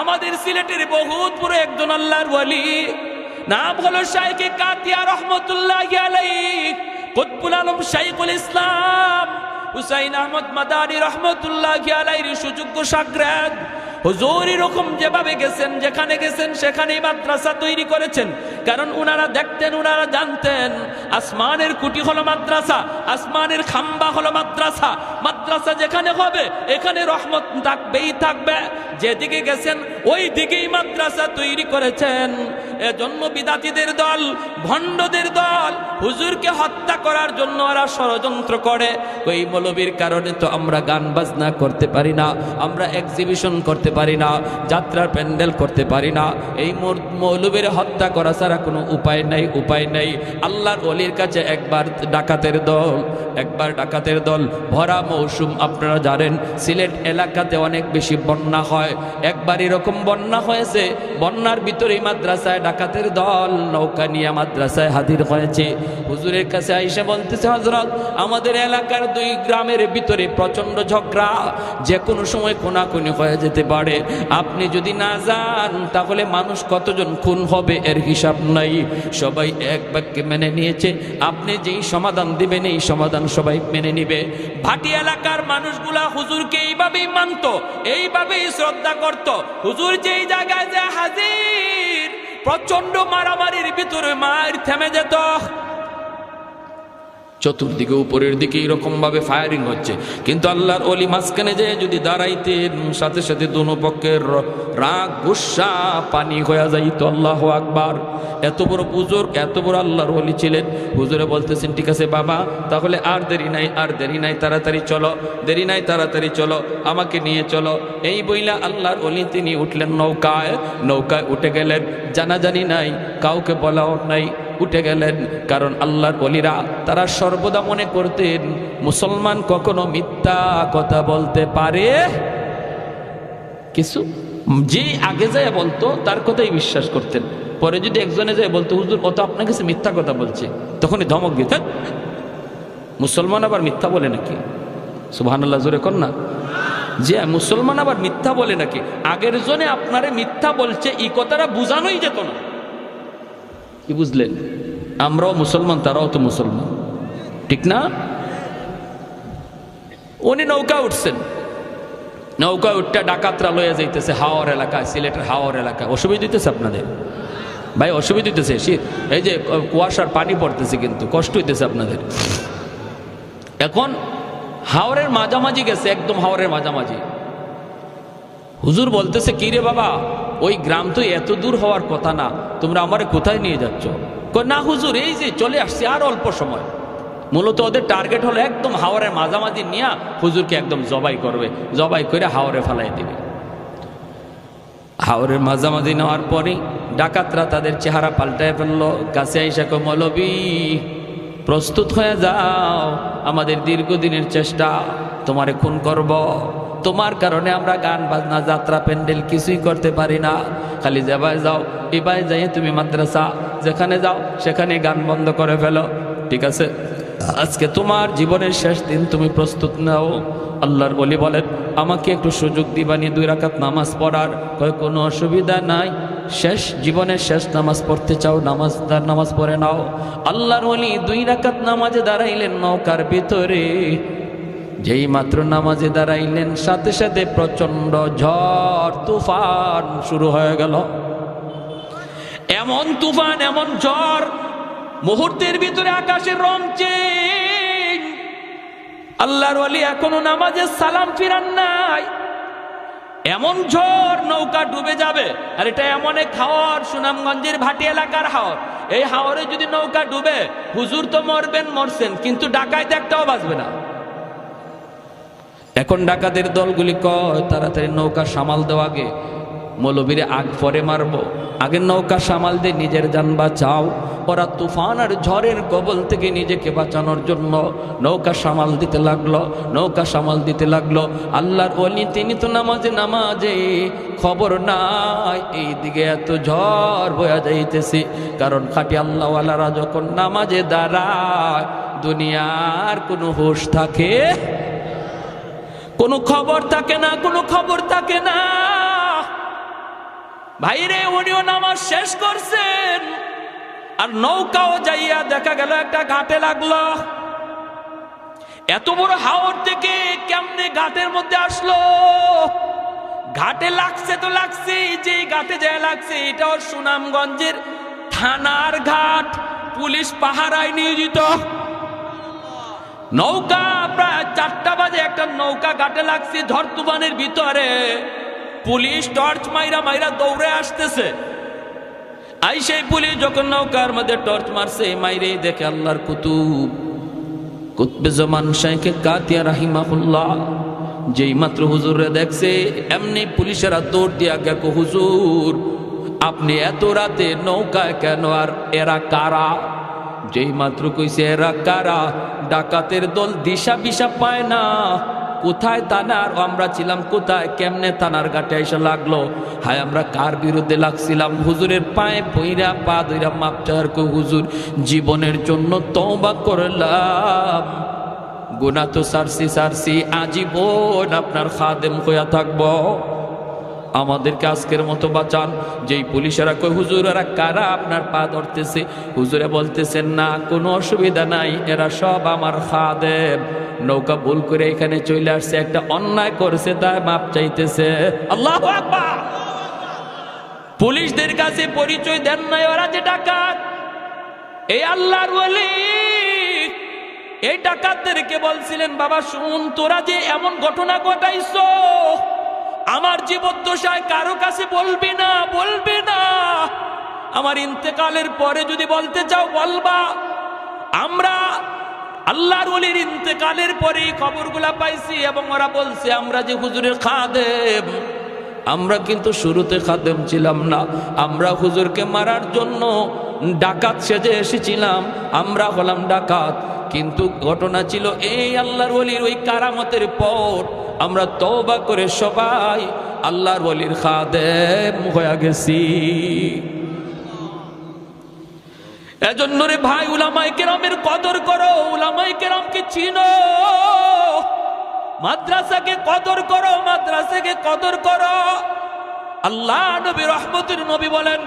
আমাদের সিলেটের বহুত পুরো একজন আল্লাহর ওয়ালি, নাম হলো শাইখ কাতিয়া রহমতুল্লাহি আলাইহি, কুতবুল আলম শাইখুল ইসলাম হুসাইন আহমদ মাদানী রহমতুল্লাহি আলাইহির সুযোগ্য শাগরেদ। হুজুর এরকম যেভাবে গেছেন, যেখানে গেছেন সেখানেই মাদ্রাসা তৈরি করেছেন। কারণ উনারা দেখতেন, উনারা জানতেন আসমানের কুটি হলো মাদ্রাসা, আসমানের খাম্বা হলো মাদ্রাসা। মাদ্রাসা যেখানে হবে এখানে রহমত থাকবেই থাকবে। যেদিকে গেছেন ওই দিকেই মাদ্রাসা তৈরি করেছেন। এজন্য বিদাতীদের দল, ভণ্ডদের দল হুজুরকে হত্যা করার জন্য ওরা ষড়যন্ত্র করে। ওই মৌলবীর কারণে তো আমরা গান বাজনা করতে পারি না, আমরা এক্সিবিশন করতে পারি না, যাত্রার প্যান্ডেল করতে পারি না। এই মৌলবীর হত্যা করা ছাড়া কোনো উপায় নাই, উপায় নাই। আল্লাহর ওলির কাছে একবার ডাকাতের দল ভরা মৌসুম, আপনারা জানেন সিলেট এলাকাতে অনেক বেশি বন্যা হয়। একবার এরকম বন্যা হয়েছে, বন্যার ভিতরে মাদ্রাসায় ডাকাতের দল নৌকা নিয়ে মাদ্রাসায় হাজির হয়েছে। হুজুরের কাছে আইসা বলতেছে, হযরত আমাদের এলাকার 2 গ্রামের ভিতরে প্রচন্ড ঝগড়া, যে কোনো সময় কোনাকুনি হয়ে যেতে পারে। আপনি যদি না যান তাহলে মানুষ কতজন খুন হবে এর হিসাব নাই। সবাই এক বাক্যে মেনে নিয়েছে, আপনি যেই সমাধান দিবেন এই সমাধান সবাই মেনে নিবে। ভাটি এলাকার মানুষগুলা হুজুরকে এইভাবেই মানত, এইভাবেই শ্রদ্ধা করত। হুজুর যেই জায়গায় যে হাজির, প্রচন্ড মারামারির ভিতরে মার থেমে যেত। চতুর্দিকে উপরের দিকে এরকম ভাবে ফায়ারিং হচ্ছে, কিন্তু আল্লাহর ওলি মাঝখানে যে যদি দাঁড়াইতেন সাথে সাথে দোনো পক্ষের রাগ গুসা পানি হয়ে যাইত। আল্লাহু আকবার। এত বড় বুজুর্গ, এত বড় আল্লাহর ওলি ছিলেন। হুজুরে বলতেছেন, ঠিক আছে বাবা, তাহলে আর দেরি নাই, তাড়াতাড়ি চলো, দেরি নাই তাড়াতাড়ি চলো, আমাকে নিয়ে চলো। এই বইলা আল্লাহর ওলি তিনি উঠলেন নৌকায় উঠে গেলেন। জানাজানি নাই, কাউকে বলাও নাই, উঠে গেলেন। কারণ আল্লাহর ওলিরা তারা সর্বদা মনে করতেন মুসলমান কখনো মিথ্যা কথা বলতে পারে কিছু। যে আগে যায় বলতো তার কথাই বিশ্বাস করতেন। পরে যদি একজনে যায় বলতো, হুজুর ও তো আপনার কাছে মিথ্যা কথা বলছে, তখনই ধমক দিতেন। মুসলমান আবার মিথ্যা বলে নাকি? সুবহানাল্লাহ, জোরে কর না। যে মুসলমান আবার মিথ্যা বলে নাকি? আগের জনে আপনারে মিথ্যা বলছে এই কথাটা বুঝানোই যেত না। কি বুঝলেন? আমরাও মুসলমান, তারাও তো মুসলমান, ঠিক না? উনি নৌকা উঠছেন, নৌকা উঠটা ডাকাতরা লয়ে যাইতেছে হাওর এলাকায়, সিলেটের হাওর এলাকায়। অসুবিধা দিতেছে আপনাদের ভাই? অসুবিধা দিতেছে? শীত, এই যে কুয়াশার পানি পড়তেছে, কিন্তু কষ্ট হইতেছে আপনাদের। এখন হাওরের মাঝামাঝি গেছে, একদম হাওরের মাঝামাঝি। হুজুর বলতেছে, কি রে বাবা, ওই গ্রাম তো এত দূর হওয়ার কথা না, তোমরা আমারে কোথায় নিয়ে যাচ্ছ? না হুজুর, এই যে চলে আসছে, আর অল্প সময়। মূলত ওদের টার্গেট হলো একদম হাওরের মাঝামাঝি নিয়ে হুজুরকে একদম জবাই করবে, জবাই করে হাওরে ফেলাই দিবে। হাওরের মাঝামাঝি নেওয়ার পরে ডাকাতরা তাদের চেহারা পাল্টায় ফেললো। কাছে আইসা কয়, মৌলবী প্রস্তুত হয়ে যাও, আমাদের দীর্ঘদিনের চেষ্টা, তোমারে খুন করব। তোমার কারণে আমরা গান বাজনা, যাত্রা, প্যান্ডেল কিছুই করতে পারি না। খালি যাবাই যাও, এবার যাই তুমি মাদ্রাসা যেখানে যাও সেখানে গান বন্ধ করে ফেলো, ঠিক আছে? আজকে তোমার জীবনের শেষ দিন, তুমি প্রস্তুত নাও। আল্লাহর ওলি বলেন, আমাকে একটু সুযোগ দিবানি 2 রাকাত নামাজ পড়ার? কয়, কোনো অসুবিধা নাই, শেষ জীবনের শেষ নামাজ পড়তে চাও, নামাজ পড়ে নাও। আল্লাহর ওলি 2 রাকাত নামাজে দাঁড়াইলেন নৌকার ভিতরে। যেই মাত্র নামাজে দাঁড়াইলেন সাথে সাথে প্রচন্ড ঝড় তুফান শুরু হয়ে গেল। এমন তুফান, এমন ঝড়, মুহূর্তের ভিতরে আকাশের রং চেঞ্জ। আল্লাহর ওলি এখনো নামাজে সালাম ফিরান নাই। এমন ঝড়, নৌকা ডুবে যাবে। আর এটা এমন এক হাওর, সুনামগঞ্জের ভাটি এলাকার হাওর। এই হাওরে যদি নৌকা ডুবে, হুজুর তো মরছেন, কিন্তু ডাকাইত একটাও বাঁচবে না। এখন ডাকাতের দলগুলি কয়, তাড়াতাড়ি নৌকা সামাল দেওয়া, আগে মৌলবীরে আগ পরে মারবো, আগে নৌকা সামাল দিয়ে নিজের জান বাঁচাও। ওরা তুফান আর ঝড়ের কবল থেকে নিজেকে বাঁচানোর জন্য নৌকা সামাল দিতে লাগলো। আল্লাহর ওলি তিনি তো নামাজে খবর নাই এইদিকে এত ঝড় বয়া যাইতেছে। কারণ খাঁটি আল্লাহওয়ালারা যখন নামাজে দাঁড়ায়, দুনিয়ার কোনো হুঁশ থাকে, কোনো খবর থাকে না। ভাইরে উনিও নামাজ শেষ করছেন, আর নৌকাও যাইয়া দেখা গেল একটা ঘাটে লাগলো। এত বড় হাওর থেকে কেমনে ঘাটের মধ্যে আসলো? ঘাটে লাগছে তো লাগছে, যে ঘাটে যায় লাগছে এটাও সুনামগঞ্জের থানার ঘাট, পুলিশ পাহারায় নিয়োজিত। নৌকা প্রায় 4টা বাজে একটা নৌকা ঘাটে লাগছে ঝড় তুফানের ভিতরে। পুলিশ টর্চ মাইরা মাইরা দৌড়ে আসতেছে। আই সেই পুলিশ যখন নৌকার মধ্যে টর্চ মারছে, মাইরে দেখে আল্লাহর কুতুব কুতবে জামান শাইখ কাতিয়া রাহিমাহুল্লাহ, যেই মাত্র হুজুরে দেখছে এমনি পুলিশেরা দৌড় দিয়া গেল, হুজুর আপনি এত রাতে নৌকায় কেন, আর এরা কারা? যেই মাত্র কইছে এরা কারা, ডাকাতের দল দিশা বিশা পায় না, কোথায় থানার আমরা ছিলাম, কোথায় কেমনে থানার ঘাটে এসে লাগলো। হায় আমরা কার বিরুদ্ধে লাগছিলাম? হুজুরের পায়ে পইরা পা ধইরা মাপ চাওয়ার কো, হুজুর জীবনের জন্য তওবা করলাম, গুনাহ তো সারছি আজীবন আপনার খাদেম হইয়া থাকবো, আমাদেরকে আজকের মতো বাঁচান। যেই পুলিশেরা কই হুজুর এরা কারা, আপনার পা ধরতেছে, হুজুরে বলতেছেন না কোনো অসুবিধা নাই, এরা সব আমার খাদেম, নৌকা ভুল করে এখানে চলে আসছে, একটা অন্যায় করেছে তাই মাপ চাইতেছে। আল্লাহু আকবার। পুলিশদের কাছে পরিচয় দেন নাই ওরা যে ডাকাত। এই আল্লাহর ওলি এই ডাকাতদেরকে বলছিলেন, বাবা শুন, তোরা যে এমন ঘটনা ঘটাইছো আমার জীবদ্দশায় কারো কাছে বলবি না, বলবি না, আমার ইন্তেকালের পরে যদি বলতে চাও বলবা। আমরা আল্লাহর ওলির ইন্তেকালের পরেই খবরগুলা পাইছি, এবং ওরা বলছে আমরা যে হুজুরের খাদেম, আমরা কিন্তু শুরুতে খাদেম ছিলাম না, আমরা হুজুরকে মারার জন্য ডাকাত সেজে এসেছিলাম, আমরা হলাম ডাকাত। কিন্তু ঘটনা ছিল এই আল্লাহর ওলির ওই কারামতের পর আমরা তওবা করে সবাই আল্লাহর ওলির খাদেম হয়ে গেছি। এজন্য রে ভাই উলামায়ে কেরামের কদর করো, উলামায়ে কেরামকে চিনো, মাদ্রাসাকে কদর করো, মাদ্রাসাকে কদর করো। আল্লাহ নবী রহমতের নবী বলেন,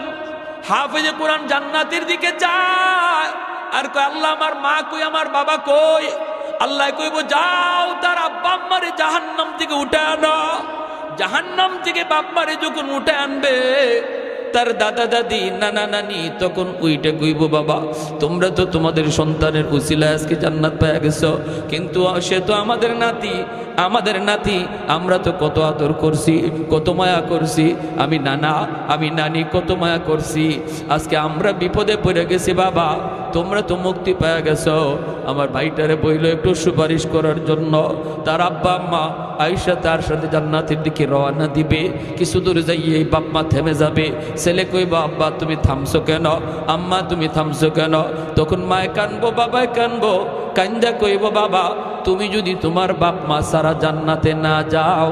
হাফেজে কোরআন জান্নাতের দিকে যায়, আর কই আল্লাহ আমার মা কই, আমার বাবা কই? আল্লাহ কইব যাও তার আব্বা আম্মারে জাহান্নাম থেকে উঠে আনো। জাহান্নাম থেকে বাপ্পারে যখন উঠে আনবে, তার দাদা দাদি নানা নানি তখন উইটে কইব, বাবা তোমরা তো তোমাদের সন্তানের উসিলায় আজকে জান্নাত পেয়ে গেছো, কিন্তু সে তো আমাদের নাতি, আমাদের নাতি, আমরা তো কত আদর করছি, কত মায়া করছি, আমি নানা আমি নানি কত মায়া করছি, আজকে আমরা বিপদে পড়ে গেছি, বাবা তোমরা তো মুক্তি পেয়ে গেছো। আমার ভাইটারে বইল একটু সুপারিশ করার জন্য। তার আব্বা আম্মা আয়েশা তার সাথে জান্নাতের দিকে রওনা দিবে, কিছু দূর যাইয়ে বাপ মা থেমে যাবে। ছেলে কইবা, আব্বা তুমি থামছো কেন, আম্মা তুমি থামছো কেন? তখন মায়ে কানবো, বাবায় কানবো, কান্দা কইব, বাবা তুমি যদি তোমার বাপ মা সারা জান্নাতে না যাও,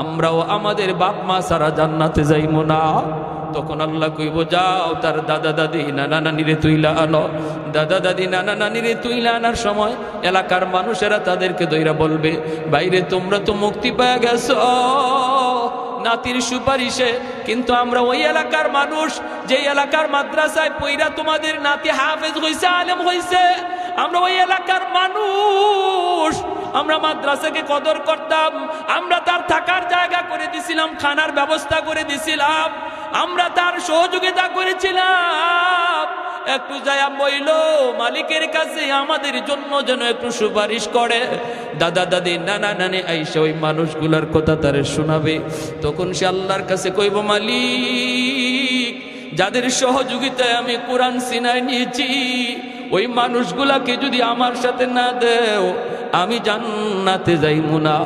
আমরাও আমাদের বাপ মা সারা জান্নাতে যাইব না। তখন আল্লাহ কইব, যাও তার দাদা দাদি নানা নানিরে তুইলা আনো। দাদা দাদি নানা নানিরে তুইলা আনার সময় এলাকার মানুষেরা তাদেরকে দইরা বলবে, বাইরে তোমরা তো মুক্তি পেয়ে গেছো নাতির সুপারিশে, কিন্তু আমরা ওই এলাকার মানুষ, যে এলাকার মাদ্রাসায় পইরা তোমাদের নাতি হাফেজ হইছে, আলেম হইছে, আমরা ওই এলাকার মানুষ, আমরা মাদ্রাসাকে কদর করতাম, আমরা তার থাকার জায়গা করে দিছিলাম, খানার ব্যবস্থা করে দিছিলাম, আমরা তার সহযোগিতা করেছিলাম। একটু যায়া বইল মালিকের কাছে আমাদের জন্য যেন একটু সুপারিশ করে। দাদা দাদি নানা নানি আইসা ওই মানুষগুলার কথা তারে শোনাবে। তখন সে আল্লাহর কাছে কইব, মালিক যাদের সহযোগিতায় আমি কোরআন সিনায় নিয়েছি, ওই মানুষগুলাকে যদি আমার সাথে না দেও আমি জান্নাতে যাইমু না।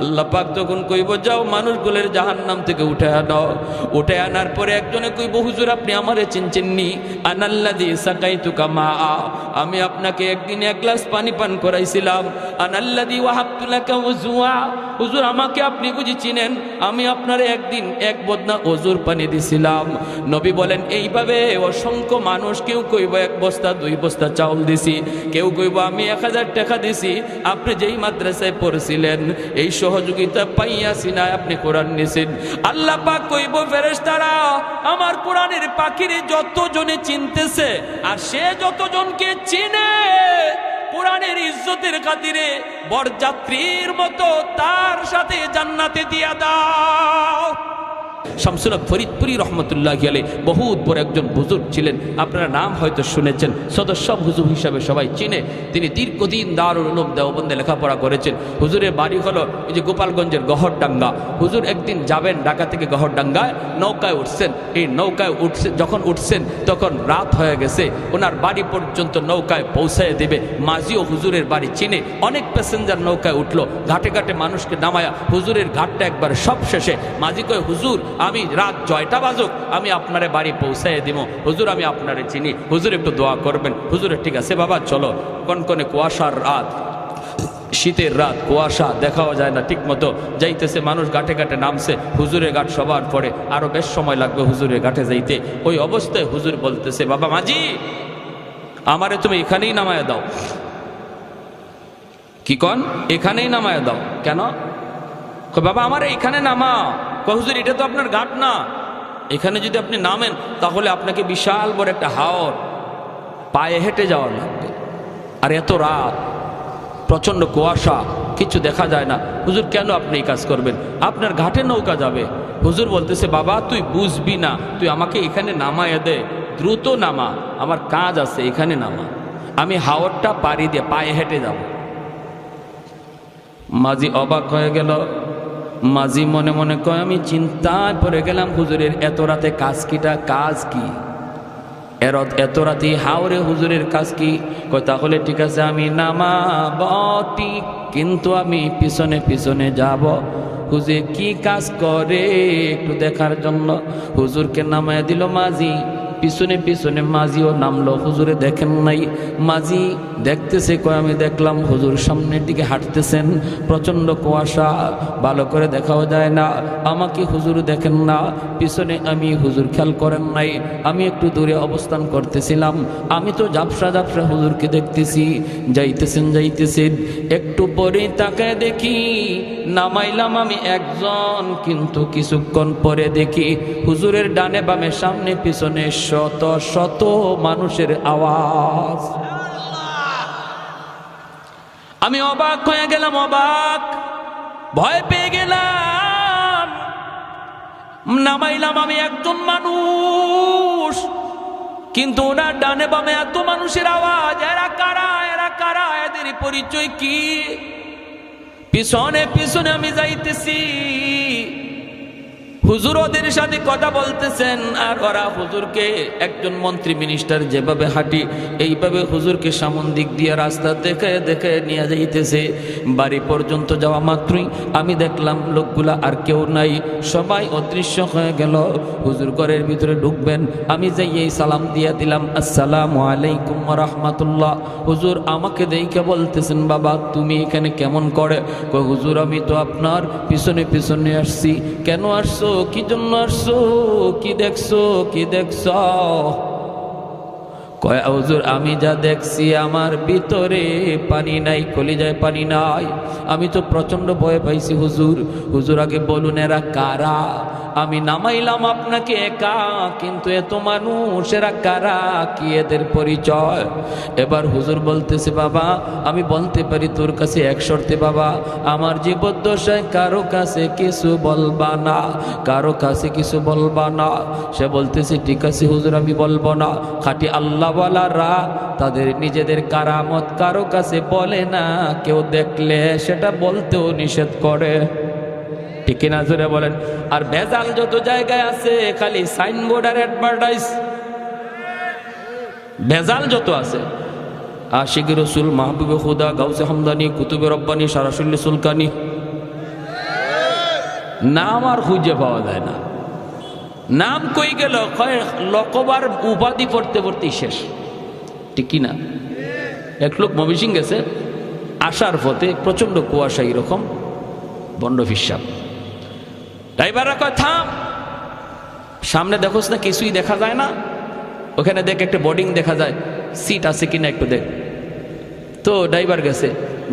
আল্লাহ পাক তখন কইব, যাও মানুষগুলোর জাহান্নাম থেকে উঠে আনো। উঠে আনার পরে একজনে কইব, হুজুর আপনি আমারে চিনছেননি, আনাল্লাযী সাকাইতুকা মা, আমি আপনাকে একদিন এক গ্লাস পানি পান করাইছিলাম। আনাল্লাযী ওয়াহাবতু লাকা ওযুয়া, হুজুর আমাকে আপনি বুঝি চিনেন? আমি আপনারে একদিন এক বদনা ওজুর পানি দিছিলাম। নবী বলেন এইভাবে অসংখ্য মানুষ, কেউ কইব 1 বস্তা 2 বস্তা চাউল দিছি, কেউ কইব আমি 1000 টাকা দিছি। আপনি যেই মাদ্রাসায় পড়ছিলেন এই সহযোগিতা পাইয়াছি না, আপনি কোরআন নিছেন। আল্লাহ পাক কইব ফেরেশতারা আমার কোরআনের পাখিরে যতজনে চিনতেছে আর সে যতজনকে চিনে কোরআনের ইজ্জতের খাতিরে বরযাত্রীর মতো তার সাথে জান্নাতে দিয়া দাও। শামসুল হক ফরিদপুরি রহমতুল্লাহি আলাইহি বহুত বড় একজন বুজুর্গ ছিলেন, আপনারা নাম হয়তো শুনেছেন, সদস্য হুজুর হিসাবে সবাই চিনে। তিনি দীর্ঘদিন দারুল উলুম দেওবন্দে লেখাপড়া করেছেন। হুজুরের বাড়ি হলো এই যে গোপালগঞ্জের গহরডাঙ্গা। হুজুর একদিন যাবেন ঢাকা থেকে গহরডাঙ্গায়, নৌকায় উঠছেন। এই নৌকায় যখন উঠছেন তখন রাত হয়ে গেছে, ওনার বাড়ি পর্যন্ত নৌকায় পৌঁছায় দেবে। মাঝিও হুজুরের বাড়ি চিনে, অনেক প্যাসেঞ্জার নৌকায় উঠলো, ঘাটে ঘাটে মানুষকে নামায়া হুজুরের ঘাটটা একবার সব শেষে মাঝি কয় হুজুর আমি রাত 6টা বাজুক আমি আপনারে বাড়ি পৌঁছায় দিব, হুজুর আমি আপনারে চিনি, হুজুর একটু দোয়া করবেন। হুজুরের ঠিক আছে বাবা চলো। কনকনে কুয়াশার রাত, শীতের রাত, কুয়াশা, দেখাও যায় না ঠিক মতো, যাইতেছে মানুষ ঘাটে ঘাটে নামছে। হুজুরের ঘাট সবার পরে, আরো বেশ সময় লাগবে হুজুরের ঘাটে যাইতে। ওই অবস্থায় হুজুর বলতেছে বাবা মাঝি আমারে তুমি এখানেই নামায় দাও। কি কন? এখানেই নামায় দাও। কেন? বাবা আমার এখানে নামা। হুজুর এটা তো আপনার ঘাট না, এখানে যদি আপনি নামেন তাহলে আপনাকে বিশাল বড় একটা হাওর পায়ে হেঁটে যাওয়ার লাগবে, আর এত রাত, প্রচন্ড কুয়াশা, কিছু দেখা যায় না। হুজুর কেন আপনি এই কাজ করবেন? আপনার ঘাটে নৌকা যাবে। হুজুর বলতেছে বাবা তুই বুঝবি না, তুই আমাকে এখানে নামায় দে, দ্রুত নামা, আমার কাজ আছে, এখানে নামা, আমি হাওরটা পাড়ি দিয়ে পায়ে হেঁটে যাব। মাঝি অবাক হয়ে গেল। মাঝি মনে মনে কয় আমি চিন্তায় পড়ে গেলাম, হুজুরের এত রাতে কাজ কি? এত রাতে হাওরে হুজুরের কাজ কি? কয় তাহলে ঠিক আছে আমি নামাব ঠিক, কিন্তু আমি পিছনে পিছনে যাব। হুজুর কি কাজ করে একটু দেখার জন্য হুজুরকে নামায় দিল মাঝি। পিছনে পিছনে মাঝিও নামলো। হুজুরে দেখেন নাই, মাঝি দেখতেছে, কয় আমি দেখলাম হুজুর সামনের দিকে হাঁটতেছেন, প্রচন্ড কুয়াশা, ভালো করে দেখাও যায় না, আমাকে হুজুর দেখেন না, পিছনে আমি হুজুর খেয়াল করেন নাই, আমি একটু দূরে অবস্থান করতেছিলাম, আমি তো ঝাপসা ঝাপসা হুজুরকে দেখতেছি, যাইতেছেন, একটু পরেই তাকায় দেখি নামাইলাম আমি একজন, কিন্তু কিছুক্ষণ পরে দেখি হুজুরের ডানে বামে সামনে পিছনে শত শত মানুষের আওয়াজ। আমি অবাক হয়ে গেলাম, অবাক, ভয় পেয়ে গেলাম। নামাইলাম আমি একজন মানুষ, কিন্তু ওনার ডানে বামে এত মানুষের আওয়াজ। এরা কারা? এদের পরিচয় কি? পিছনে পিছনে আমি যাইতেছি, হুজুর ওদের সাথে কথা বলতেছেন, আর ওরা হুজুরকে, একজন মন্ত্রী মিনিস্টার যেভাবে হাঁটি এইভাবে হুজুরকে সামন দিক দিয়ে রাস্তা দেখে দেখে নিয়ে যাইতেছে। বাড়ি পর্যন্ত যাওয়া মাত্রই আমি দেখলাম লোকগুলা আর কেউ নাই, সবাই অদৃশ্য হয়ে গেল। হুজুর ঘরের ভিতরে ঢুকবেন, আমি যাইয়েই সালাম দিয়ে দিলাম, আসসালামু আলাইকুম ওয়া রাহমাতুল্লাহ। হুজুর আমাকে দেখে বলতেছেন বাবা তুমি এখানে কেমন করে? কই হুজুর আমি তো আপনার পিছনে পিছনে আসছি। কেন আসছো? কি জন্য আসছো? কি দেখছো? কয় হুজুর আমি যা দেখছি আমার ভিতরে পানি নাই, কলিজায় পানি নাই, আমি তো প্রচন্ড ভয় পাইছি হুজুর। হুজুর আগে বলুন এরা কারা? আমি নামাইলাম আপনাকে একা, কিন্তু এত মানুষ, এরা কারা? কি এদের পরিচয়? এবার হুজুর বলতেছে বাবা আমি বলতে পারি তোর কাছে এক শর্তে বাবা, আমার জীবদ্দশায় কারো কাছে কিছু বলবা না, কারো কাছে কিছু বলবা না। সে বলতেছে ঠিক আছে হুজুর আমি বলবো না। খাঁটি আল্লাহওয়ালারা তাদের নিজেদের কারামত কারো কাছে বলে না, কেউ দেখলে সেটা বলতেও নিষেধ করে, ঠিক কিনা জোরে বলেন? আর ভেজাল যত জায়গায় আছে খালি সাইনবোর্ড আর অ্যাডভার্টাইজ, ভেজাল যত আছে, আশিকি রসুল, মাহবুবে খুদা, গাউসে হামদানি, কুতুবে রব্বানি, সারাসুল্লি সুলকানি, নাম আর খুঁজে পাওয়া যায় না। নাম কই গেল? লকবার উপাধি পড়তে পড়তেই শেষ, ঠিক কিনা? এক লোক ময়মনসিংহ গেছে, আসার পথে প্রচন্ড কুয়াশা, এরকম বন্ড ফিসাব। ড্রাইভাররা কয় থাম, সামনে দেখোস না কিছুই দেখা যায় না, ওখানে দেখ একটা বোর্ডিং দেখা যায়, সিট আছে কিনা একটু দেখ। তো ড্রাইভার গেছে,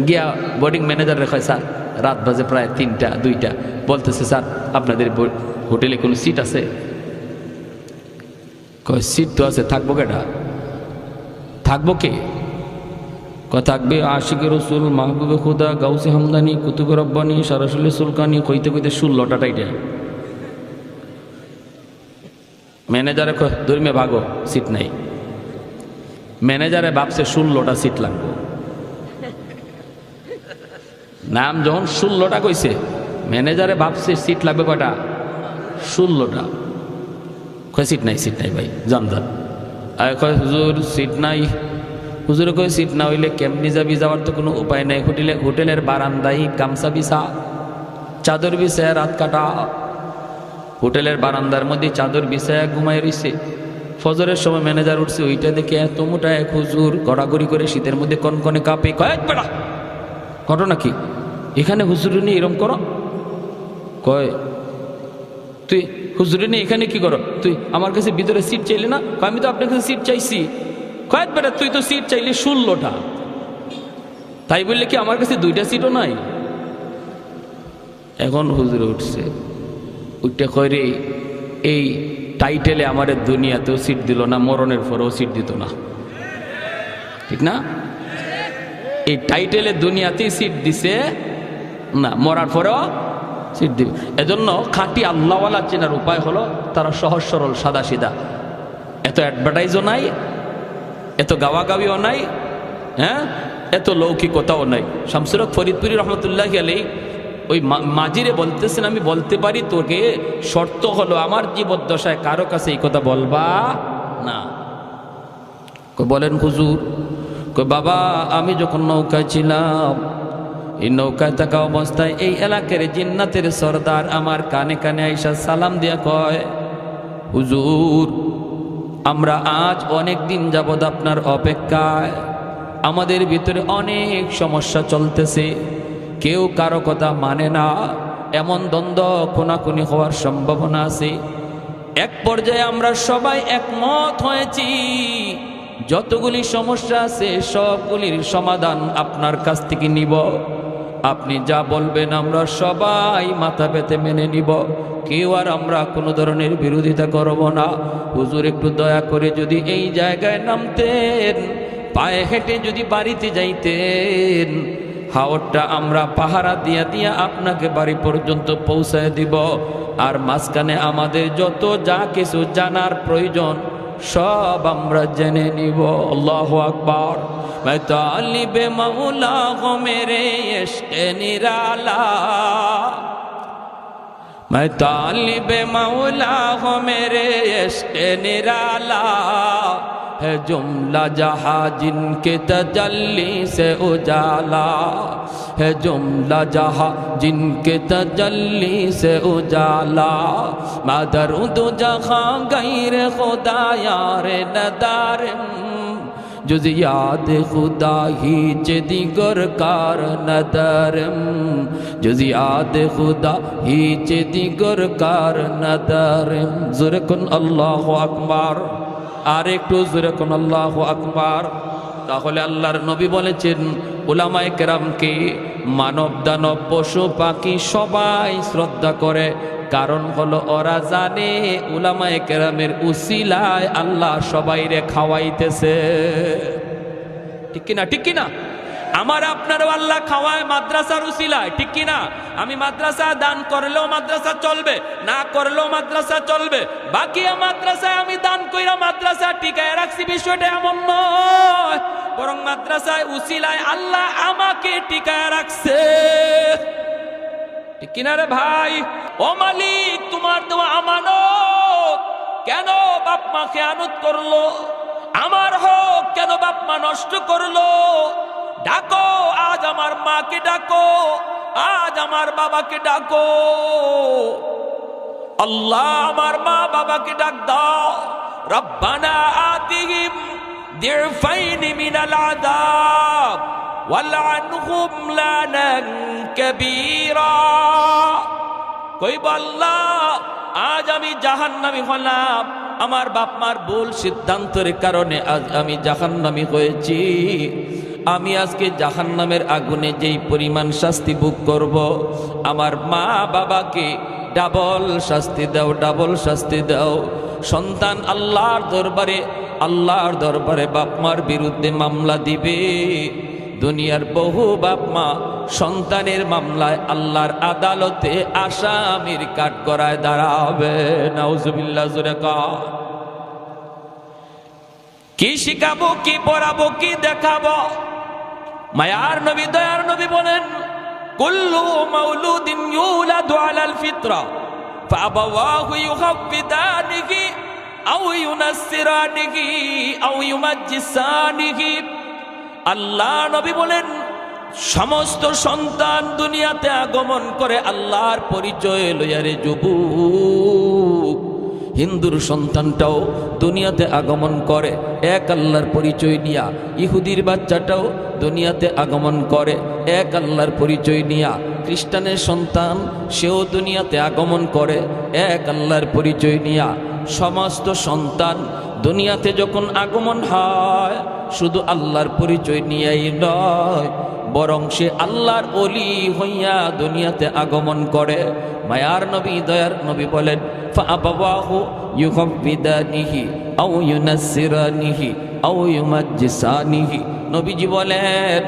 গিয়া বোর্ডিং ম্যানেজার রেখায়, স্যার রাত বাজে প্রায় 3টা 2টা, বলতেছে স্যার আপনাদের হোটেলে কোনো সিট আছে? কয় সিট তো আছে, থাকবো কেটা? থাকবো কে? থাকবে আশিকে রসুল, মাহবুবে খুদা, গাউসে হামদানি, কুতুবে রব্বানি, সরাসরি সুলকানি, কইতে কইতে 16টা টাইটেল। ম্যানেজারে ধর্মে ভাগো, সিট নাই। ম্যানেজারে ভাবছে 16টা সিট লাগবে। নাম যখন 16টা কইছে, ম্যানেজারে ভাবছে সিট লাগবে কয়টা? 16টা। কয় সিট নাই, সিট নাই ভাই, যান যান। আর কয় হুজুর সিট নাই। হুজুরে কয় সিট না হইলে কেমনি যাবি? যাওয়ার তো কোনো উপায় নাই। হোটেলের বারান্দায় গামছা বিছা, চাদর বিছায় রাত কাটা। হোটেলের বারান্দার মধ্যে চাদর বিছায় ঘুমায় রইছে। ফজরের সময় ম্যানেজার উঠছে, ওইটা দেখে এত মোটা এক হুজুর গড়াগড়ি করে শীতের মধ্যে কনকনে কাঁপে। কয়েক বেড়া ঘটনা কি? এখানে হুজুর নিয়ে এরম করো? কয় তুই হুজুর নিয়ে এখানে কি করো? তুই আমার কাছে ভিতরে সিট চাইলে না? আমি তো আপনার কাছে সিট চাইছি। কয়েক বেটা তুই তো সিট চাইলে 16টা, তাই বললে কি আমার কাছে 2টা সিটও নাই? এখন হুজুরে উঠছে, উঠতে কয় রে, এই টাইটেলে আমাদের দুনিয়াতেও সিট দিল না, মরণের পরেও সিট দিত না, ঠিক না? এই টাইটেলে দুনিয়াতেই সিট দিছে না, মরার পরেও সিট দিবে। এজন্য খাঁটি আল্লাহওয়ালা চেনার উপায় হলো তারা সহজ সরল সাদা সিধা, এত অ্যাডভার্টাইজও নাই, এত গাওয়াগাওয়িও নাই, হ্যাঁ, এত লৌকিকতাও নাই। শামসুর হক ফরিদপুরি রহমতুল্লাহি আলাইহি ওই মাজিরে বলতেছেন, আমি বলতে পারি তোকে, শর্ত হলো আমার জীবদ্দশায় কারো কাছে এই কথা বলবা না। বলেন হুজুর? বাবা আমি যখন নৌকায় ছিলাম, এই নৌকায় থাকা অবস্থায় এই এলাকার জিন্নাতের সর্দার আমার কানে কানে আইসা সালাম দিয়া কয়, হুজুর আমরা আজ অনেক দিন যাবৎ আপনার অপেক্ষায়, আমাদের ভিতরে অনেক সমস্যা চলতেছে, কেউ কারো কথা মানে না, এমন দ্বন্দ্ব খুনাখুনি হওয়ার সম্ভাবনা আছে। এক পর্যায়ে আমরা সবাই একমত হয়েছি, যতগুলি সমস্যা আছে সবগুলির সমাধান আপনার কাছ থেকে নিব। আপনি যা বলবেন আমরা সবাই মাথা পেতে মেনে নিব, কেউ আর আমরা কোনো ধরনের বিরোধিতা করব না। হুজুর একটু দয়া করে যদি এই জায়গায় নামতেন, পায়ে হেঁটে যদি বাড়িতে যাইতেন, হাওরটা আমরা পাহারা দিয়া দিয়া আপনাকে বাড়ি পর্যন্ত পৌঁছায় দিব, আর মাঝখানে আমাদের যত যা কিছু জানার প্রয়োজন সব আমরা জেনে নিব। আল্লাহু আকবার। मैं तालिब मौला हो मेरे इश्क़ निराला, मैं तालिब मौला हो मेरे इश्क़ निराला, है जुमला जहाँ जिनके तजल्ली से उजाला, है जुमला जहाँ जिनके तजल्ली से उजाला, मैं दरूद जहाँ गैर खुदा यार नदारम, जुज़ याद खुदा हीच दिगर कार नदरम, जुज़ याद खुदा हीच दिगर कार नदरम। ज़ोरे कुन अल्लाहु আকবার। আর একটু জোরে কোন আল্লাহু আকবার। তাহলে আল্লাহর নবী বলেছেন, উলামায়ে কেরামকে মানব দানব পশু পাখি সবাই শ্রদ্ধা করে, কারণ হলো ওরা জানে উলামায়ে কেরামের উসিলায় আল্লাহ সবাইরে খাওয়াইতেছে। ঠিক কিনা? ঠিক কিনা? আমার আপনারও আল্লাহ খাওয়ায় মাদ্রাসার উসিলায়, ঠিক কিনা? আমি মাদ্রাসা দান করলেও মাদ্রাসা চলবে, না করলেও মাদ্রাসা চলবে, বাকি মাদ্রাসায় আমি দান কইরা মাদ্রাসা টিকায় রাখছি, বিষয়টা এমন নয়, বরং মাদ্রাসায় উসিলায় আল্লাহ আমাকে টিকায় রাখছে। ঠিক কিনা রে ভাই? ও মালিক, তোমার দেওয়া আমানত, কেন বাপ মা খেয়ানত করলো? আমার হোক, কেন বাপ মা নষ্ট করলো? ডাকো আজ আমার মাকে, ডাকো আজ আমার বাবাকে, ডাকো। আল্লাহ আমার মা বাবাকে ডাক দাও। রব্বানা আতিহিম দিরফাইনি মিনাল আযাব ওয়ালআনহুম লানান কাবীরা। কইব আল্লাহ আজ আমি জাহান্নামী হলাম, আমার বাপ মার ভুল সিদ্ধান্তের কারণে আজ আমি জাহান্নামী হয়েছি। আমি আজকে জাহান্নামের আগুনে যেই পরিমাণ শাস্তি ভোগ করব, আমার মা বাবাকে ডাবল শাস্তি দাও, ডাবল শাস্তি দাও। সন্তান আল্লাহর দরবারে বাপ মার বিরুদ্ধে মামলা দিবে। দুনিয়ার বহু বাপ মা সন্তানের মামলায় আল্লাহর আদালতে আসামির কাঠগড়ায় দাঁড়াবে। নাউজুবিল্লাহ। জোরে কও। কি শিখাবো, কি পড়াবো, কি দেখাবো? মায়ার নবী, দয়ার নবী বলেন, কুল্লু মাউলুদিন ইউলাদু আলাল ফিতরা ফাআবাওয়াহু ইউহাব্বিদানিহি আও ইউনাসসিরানিহি আও ইউমাজ্জিসানিহি। আল্লাহ নবী বলেন, সমস্ত সন্তান দুনিয়াতে আগমন করে আল্লাহর পরিচয় লইয়া রে যুবক। হিন্দুর সন্তানটাও দুনিয়াতে আগমন করে এক আল্লাহর পরিচয় নিয়া। ইহুদির বাচ্চাটাও দুনিয়াতে আগমন করে এক আল্লাহর পরিচয় নিয়া। খ্রিস্টানের সন্তান সেও দুনিয়াতে আগমন করে এক আল্লাহর পরিচয় নিয়া। সমস্ত সন্তান দুনিয়াতে যখন আগমন হয় শুধু আল্লাহর পরিচয় নিয়েই নয়, বরং সে আল্লাহর ওলি হইয়া দুনিয়াতে আগমন করে। মায়ার নবী, দয়ার নবী বলেন, ফাআবাওয়াহু ইউহাব্বিদানিহি আও ইউনাসসিরানিহি আও ইউমাজ্জিসানিহি। নবীজি বলেন,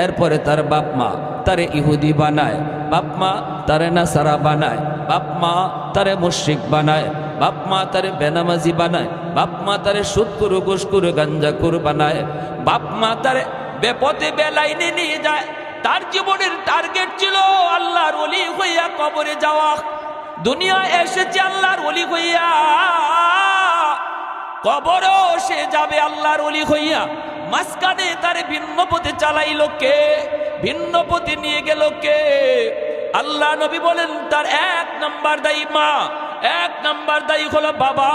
এরপরে তার বাপ মা তারে ইহুদি বানায়, বাপ মা তারে নাসারা বানায়, বাপ মা তারে মুশরিক বানায়, বাপ মা তারে বেনামাজি বানায়, বাপ মা তারে সুদখোর, ঘুষখোর, গাঞ্জাখোর বানায়, বাপ মা তারে বেপথে বেলাইনে নিয়ে যায়। তার জীবনের টার্গেট ছিল আল্লাহর ওলি হইয়া কবরে যাওয়া। দুনিয়া এসেছে আল্লাহর ওলি হইয়া, কবরও সে যাবে আল্লাহর ওলি হইয়া। মাঝখানে তারে ভিন্ন পথে চালাইল কে? ভিন্ন পথে নিয়ে গেল কে? আল্লাহ নবী বলেন, তার এক নাম্বার দায়ী মা, এক নাম্বার দায়ী হলো বাবা।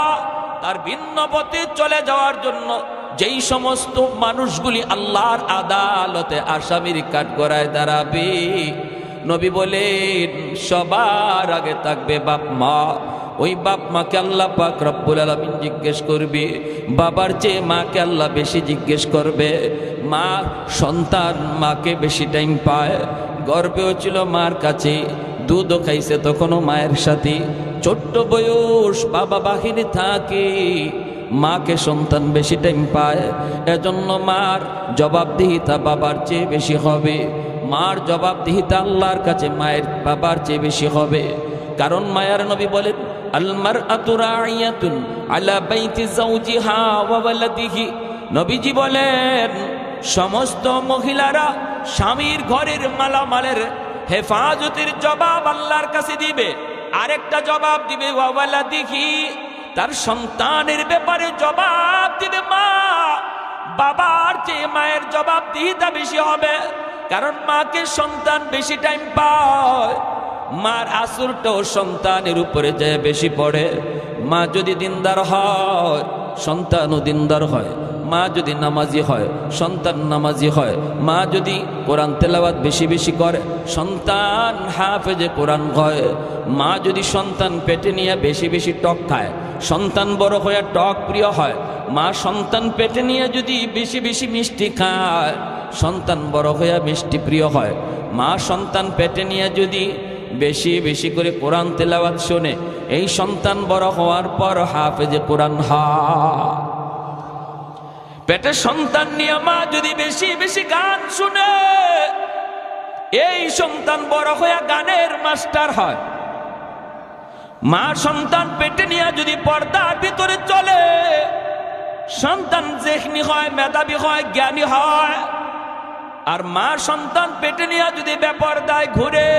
তার ভিন্ন পথে চলে যাওয়ার জন্য যেই সমস্ত মানুষগুলি আল্লাহর আদালতে আসামির কাঠগড়ায় দাঁড়াবে, নবী বলেন সবার আগে থাকবে বাপ মা। ওই বাপ মাকে আল্লাহ পাক রব্বুল আলামিন জিজ্ঞেস করবে, বাবার চেয়ে মাকে আল্লাহ বেশি জিজ্ঞেস করবে। মা সন্তান মাকে বেশি টাইম পায়, গর্বেও ছিল মার কাছে, দুধও খাইছে তখনও মায়ের সাথে। ছোট্ট বয়স বাবা বাহিনী থাকে, মাকে সন্তান বেশি টাইম পায়। এজন্য মার জবাবদিহিতা বাবার চেয়ে বেশি হবে, মার জবাবদিহিতা আল্লাহর কাছে মায়ের বাবার চেয়ে বেশি হবে। কারণ মায়ার নবী বলেন, আল মারআতু রাইয়াতুন আলা বাইতি যাওজিহা ওয়া ওয়ালাদিহি। নবীজি বলেন, সমস্ত মহিলারা স্বামীর ঘরের মালামালের হেফাজতের জবাব আল্লাহর কাছে দিবে। আরেকটা জবাব দিবে ওয়া ওয়ালাদিহি, তার সন্তানের ব্যাপারে জবাব দিবে মা। বাবার চেয়ে মায়ের জবাবদিহিতা বেশি হবে, কারণ মাকে সন্তান বেশি টাইম পায়। মার আসরটাও সন্তানের উপরে যায় বেশি পড়ে। মা যদি দিনদার হয় সন্তানও দিনদার হয়, মা যদি নামাজি হয় সন্তান নামাজি হয়, মা যদি কোরআন তেলাওয়াত বেশি বেশি করে সন্তান হাফেজে কোরআন হয়। মা যদি সন্তান পেটে নিয়ে বেশি বেশি টক খায়, সন্তান বড় হয়ে টক প্রিয় হয়। মা সন্তান পেটে নিয়ে যদি বেশি বেশি মিষ্টি খায়, সন্তান বড় হয়ে মিষ্টি প্রিয় হয়। মা সন্তান পেটে নিয়ে যদি বেশি বেশি করে কোরআন তেলাওয়াত শোনে, এই সন্তান বড় হওয়ার পর হাফেজে কোরআন হয়। পেটে সন্তান নিয়ে মা যদি বেশি বেশি গান শুনে, এই সন্তান বড় হয়ে গানের মাস্টার হয়। মা সন্তান পেটে নিয়ে যদি পর্দার ভিতরে চলে, সন্তান যেখনি হয়, মেধাবী হয়, জ্ঞানী হয়। আর মা সন্তান পেটে নিয়ে যদি বেপরদায় ঘুরে,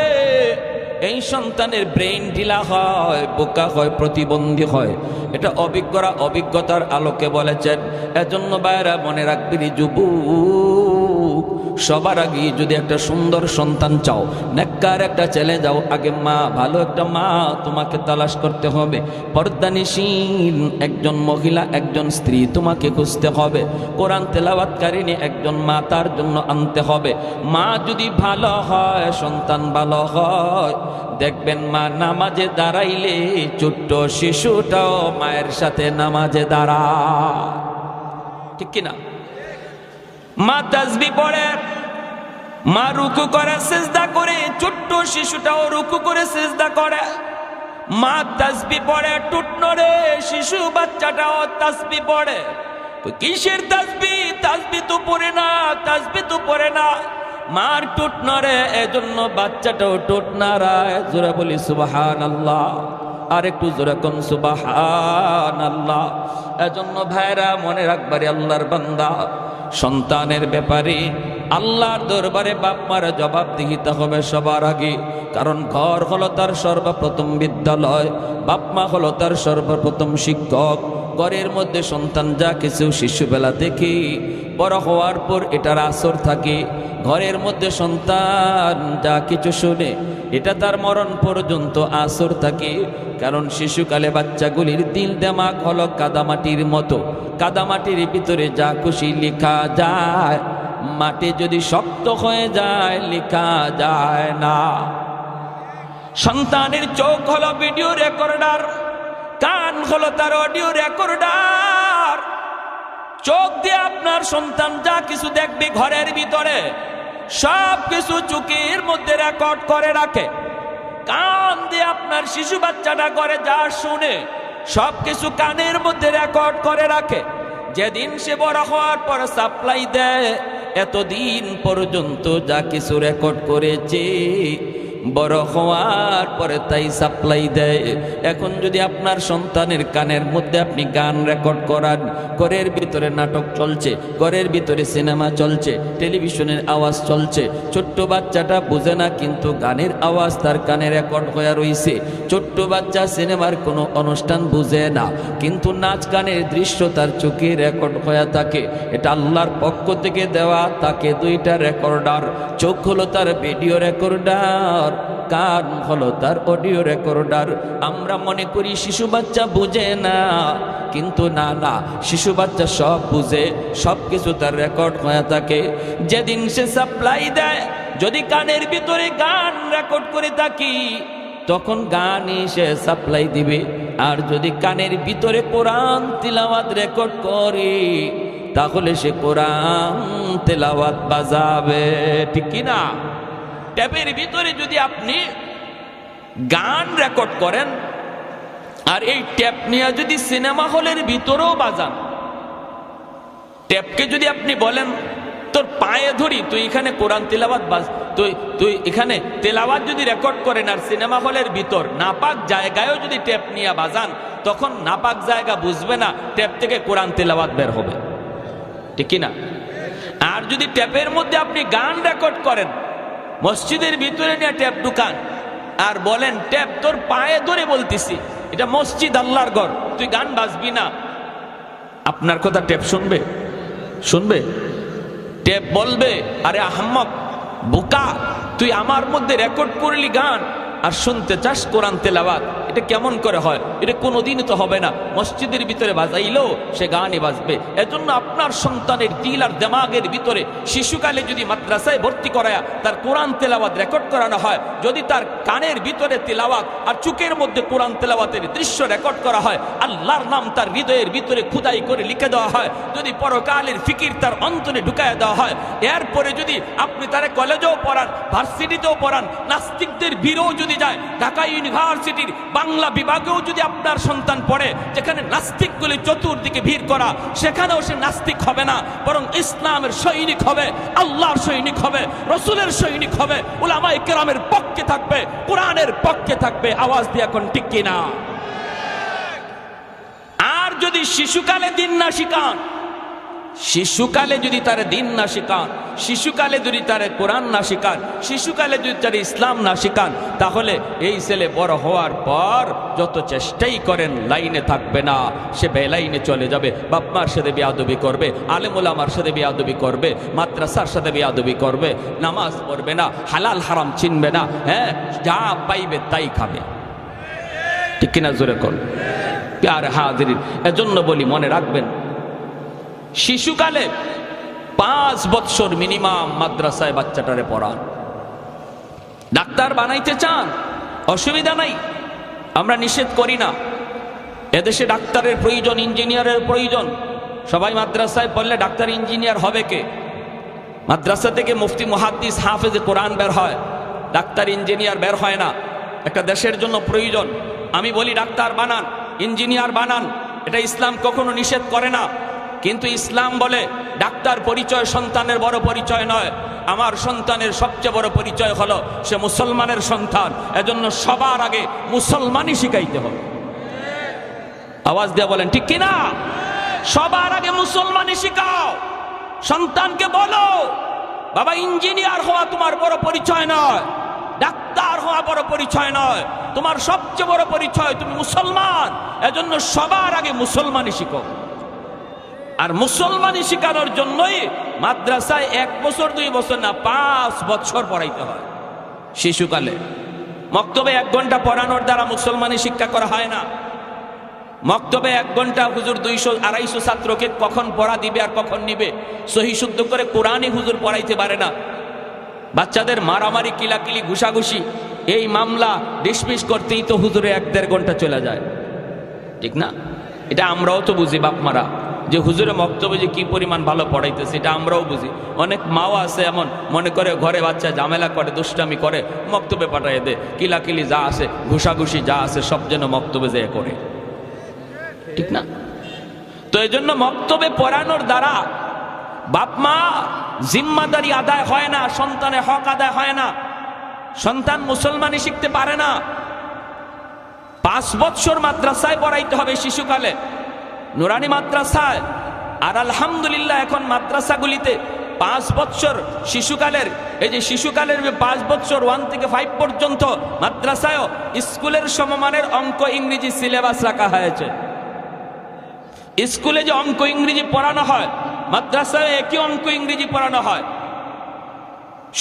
এই সন্তানের ব্রেইন ঢিলা হয়, বোকা হয়, প্রতিবন্ধী হয়। এটা অভিজ্ঞরা অভিজ্ঞতার আলোকে বলেছেন। এজন্য বাইরা মনে রাখবি যুবক, সবার আগে যদি একটা সুন্দর সন্তান চাও, নেককার একটা ছেলে যাও, আগে মা, ভালো একটা মা তোমাকে তালাশ করতে হবে। পর্দানিসীন একজন মহিলা, একজন স্ত্রী তোমাকে খুঁজতে হবে। কোরআন তেলাওয়াতকারিনী একজন মা তার জন্য আনতে হবে। মা যদি ভালো হয়, সন্তান ভালো হয়, দেখবেন মা নামাজে দাঁড়াইলে ছোট্ট শিশুটাও মায়ের সাথে নামাজে দাঁড়ায়, ঠিক কিনা? মা তাসবিহ পড়ে, মা রুকু করে সিজদা করে, ছোট্ট শিশুটাও রুকু করে সিজদা করে। মা তাসবিহ পড়ে, টুট নড়ে, শিশু বাচ্চাটাও তাসবিহ পড়ে। কিসের তাসবিহ? তাসবিহ তো পড়ে না, তাসবিহ তো পড়ে না। মার টুট নড়ে, এজন্য বাচ্চাটাও টুট নাড়ায়। জোরে বলি সুবহানাল্লাহ, আর একটু জোরে কোন সুবহানাল্লাহ। এজন্য ভাইরা মনে রাখবারে আল্লাহর বান্দা, সন্তানের ব্যাপারে আল্লাহর দরবারে বাপ মার জবাবদিহিতে হবে সবার আগে। কারণ ঘর হলো তার সর্বপ্রথম বিদ্যালয়, বাপ মা হলো তার সর্বপ্রথম শিক্ষক। ঘরের মধ্যে সন্তান যা কিছু শিশুবেলা থেকে বড় হওয়ার পর এটার আসর থাকে। ঘরের মধ্যে সন্তান যা কিছু শুনে এটা তার মরণ পর্যন্ত আসর থাকে। কারণ শিশুকালে বাচ্চাগুলির দিল দেমাগ হলো কাদামাটির মতো, কাদামাটির ভিতরে যা খুশি লেখা যায়, মাটি যদি শক্ত হয়ে যায় লেখা যায় না। সন্তানের চোখ হলো ভিডিও রেকর্ডার, কান হলো তার অডিও রেকর্ডার। চোখ দিয়ে আপনার সন্তান যা কিছু দেখবে ঘরের ভিতরে সব কিছু চোখের মধ্যে রেকর্ড করে রাখে। কান দিয়ে আপনার শিশু বাচ্চাটা করে যা শুনে সব কিছু কানের মধ্যে রেকর্ড করে রাখে। যেদিন সে বড় হওয়ার পর সাপ্লাই দেয়, এতদিন পর্যন্ত যা কিছু রেকর্ড করেছে বড় হওয়ার পরে তাই সাপ্লাই দেয়। এখন যদি আপনার সন্তানের কানের মধ্যে আপনি গান রেকর্ড করান, ঘরের ভিতরে নাটক চলছে, ঘরের ভিতরে সিনেমা চলছে, টেলিভিশনের আওয়াজ চলছে, ছোট্ট বাচ্চাটা বুঝে না কিন্তু গানের আওয়াজ তার কানে রেকর্ড হয়ে রয়েছে। ছোট্ট বাচ্চা সিনেমার কোনো অনুষ্ঠান বুঝে না কিন্তু নাচ গানের দৃশ্য তার চোখে রেকর্ড হয়ে থাকে। এটা আল্লাহর পক্ষ থেকে দেওয়া তাকে দুইটা রেকর্ডার। চোখ হলো তার ভিডিও রেকর্ডার, কান হলো তার অডিও রেকর্ডার। আমরা মনে করি শিশু বাচ্চা বুঝে না, কিন্তু না না, শিশু বাচ্চা সব বুঝে, সব কিছু তার রেকর্ড হয়ে থাকে। যেদিন সে সাপ্লাই দেয়, যদি কানের ভিতরে গান রেকর্ড করে থাকি তখন গানই সে সাপ্লাই দিবে। আর যদি কানের ভিতরে কোরআন তিলাওয়াত রেকর্ড করে তাহলে সে কোরআন তেলাওয়াত বাজাবে, ঠিক কিনা? ট্যাপের ভিতরে যদি আপনি গান রেকর্ড করেন আর এই ট্যাপ নিয়ে যদি সিনেমা হলের ভিতরেও বাজান, ট্যাপকে যদি আপনি বলেন তোর পায়ে ধরি তুই এখানে কোরআন তেলাওয়াত বাজ, তুই এখানে তেলাওয়াত যদি রেকর্ড করেন আর সিনেমা হলের ভিতর নাপাক জায়গায়ও যদি ট্যাপ নিয়ে বাজান, তখন নাপাক জায়গা বুঝবে না, ট্যাপ থেকে কোরআন তেলাওয়াত বের হবে, ঠিক কিনা? আর যদি ট্যাপের মধ্যে আপনি গান রেকর্ড করেন, মসজিদের ভিতরে নিয়ে ট্যাপ ঢুকান আর বলেন ট্যাপ তোর পায়ে ধরে বলতেছি, এটা মসজিদ আল্লাহর ঘর, তুই গান বাজবি না, আপনার কথা ট্যাপ শুনবে? শুনবে? ট্যাপ বলবে আরে আহম্মক বোকা, তুই আমার মধ্যে রেকর্ড করলি গান আর শুনতে চাস কোরআন তেলাওয়াত, এটা কেমন করে হয়? এটা কোনোদিনই তো হবে না। মসজিদের ভিতরে বাজাইলেও সে গানই বাজবে। এজন্য আপনার সন্তানের দিল আর দেমাগের ভিতরে শিশুকালে যদি মাদ্রাসায় ভর্তি করায়া তার কোরআন তেলাওয়াত রেকর্ড করানো হয়, যদি তার কানের ভিতরে তেলাওয়াত আর চোখের মধ্যে কোরআন তেলাওয়াতের দৃশ্য রেকর্ড করা হয়, আল্লাহর নাম তার হৃদয়ের ভিতরে খুদাই করে লিখে দেওয়া হয়, যদি পরকালের ফিকির তার অন্তরে ঢুকায় দেওয়া হয়, এরপরে যদি আপনি তারে কলেজেও পড়ান, ভার্সিটিতেও পড়ান, নাস্তিকদের ভিড়েও যদি যায়, ঢাকা ইউনিভার্সিটির বাংলা বিভাগেও যদি আপনার সন্তান পড়ে যেখানে নাস্তিকগুলি চতুর্দিকে ভিড় করা, সেখানেও সে নাস্তিক হবে না, বরং ইসলামের সৈনিক হবে, আল্লাহর সৈনিক হবে, রসুলের সৈনিক হবে, উলামায়ে কেরামের পক্ষে থাকবে, কোরআনের পক্ষে থাকবে। আওয়াজ দিয়ে এখন ঠিক কিনা? আর যদি শিশুকালে দিন না শিখান, শিশুকালে যদি তার দিন না শিখান, শিশুকালে যদি তারে কোরআন না শিখান, শিশুকালে যদি তার ইসলাম না শিখান, তাহলে এই ছেলে বড় হওয়ার পর যত চেষ্টাই করেন লাইনে থাকবে না, সে বেলাইনে চলে যাবে। বাপ মার সাথে বেয়াদবি করবে, আলেম ওলামার সাথে বেয়াদবি করবে, মাদ্রাসার সাথে বেয়াদবি করবে, নামাজ পড়বে না, হালাল হারাম চিনবে না, হ্যাঁ, যা পাইবে তাই খাবে। ঠিক কিনা জোরে কর। প্যারে হাজিরিন, এজন্য বলি মনে রাখবেন, শিশুকালে 5 বৎসর মিনিমাম মাদ্রাসায় বাচ্চাটারে পড়ান। ডাক্তার বানাইতে চান, অসুবিধা নাই, আমরা নিষেধ করি না। এদেশে ডাক্তারের প্রয়োজন, ইঞ্জিনিয়ারের প্রয়োজন। সবাই মাদ্রাসায় পড়লে ডাক্তার ইঞ্জিনিয়ার হবে কে? মাদ্রাসা থেকে মুফতি মুহাদ্দিস হাফেজে কোরআন বের হয়, ডাক্তার ইঞ্জিনিয়ার বের হয় না। একটা দেশের জন্য প্রয়োজন। আমি বলি ডাক্তার বানান, ইঞ্জিনিয়ার বানান, এটা ইসলাম কখনো নিষেধ করে না। কিন্তু ইসলাম বলে ডাক্তার পরিচয় সন্তানের বড় পরিচয় নয়। আমার সন্তানের সবচেয়ে বড় পরিচয় হলো সে মুসলমানের সন্তান। এজন্য সবার আগে মুসলমানই শিখাইতে হবে। আওয়াজ দিয়ে বলেন ঠিক কিনা? সবার আগে মুসলমানই শিখাও। সন্তানকে বলো, বাবা ইঞ্জিনিয়ার হওয়া তোমার বড় পরিচয় নয়, ডাক্তার হওয়া বড় পরিচয় নয়, তোমার সবচেয়ে বড় পরিচয় তুমি মুসলমান। এজন্য সবার আগে মুসলমানই শিখো। আর মুসলমানই শিখানোর জন্যই মাদ্রাসায় 1 বছর 2 বছর না, 5 বছর পড়াইতে হয়। শিশুকালে মক্তবে 1 ঘন্টা পড়ানোর দ্বারা মুসলমানই শিক্ষা করা হয় না। মক্তবে 1 ঘন্টা হুজুর 200-250 ছাত্রকে কখন পড়া দিবে আর কখন নিবে, সহি শুদ্ধ করে কোরআনই হুজুর পড়াইতে পারে না। বাচ্চাদের মারামারি, কিলাকিলি, ঘুষাঘুষি, এই মামলা ডিসমিস করতেই তো হুজুরে 1-1.5 ঘন্টা চলে যায়। ঠিক না? এটা আমরাও তো বুঝি বাপ মারা, যে হুজুরে মক্তবে যে কি পরিমাণ ভালো পড়াইতেছে, এটা আমরাও বুঝি। অনেক মাও আছে এমন মনে করে ঘরে বাচ্চা ঝামেলা করে, দুষ্টামি করে, মক্তবে পাঠাই দে, কিলাকিলি যা আছে, ঘুষাঘুষি যা আছে সব যেন মক্তবে যেয়ে করে। ঠিক না? তো এই জন্য মক্তবে পড়ানোর দ্বারা বাপ মা জিম্মাদারি আদায় হয় না, সন্তানের হক আদায় হয় না, সন্তান মুসলমানই শিখতে পারে না। 5 বৎসর মাদ্রাসায় পড়াইতে হবে শিশুকালে, নুরানি মাদ্রাসায়। আর আলহামদুলিল্লাহ এখন মাদ্রাসাগুলিতে 5 বৎসর শিশুকালের, এই যে শিশুকালের 5 বৎসর 1 থেকে 5 পর্যন্ত মাদ্রাসায়ও স্কুলের সমমানের অঙ্ক ইংরেজি সিলেবাস রাখা হয়েছে। স্কুলে যে অঙ্ক ইংরেজি পড়ানো হয়, মাদ্রাসায় একই অঙ্ক ইংরেজি পড়ানো হয়।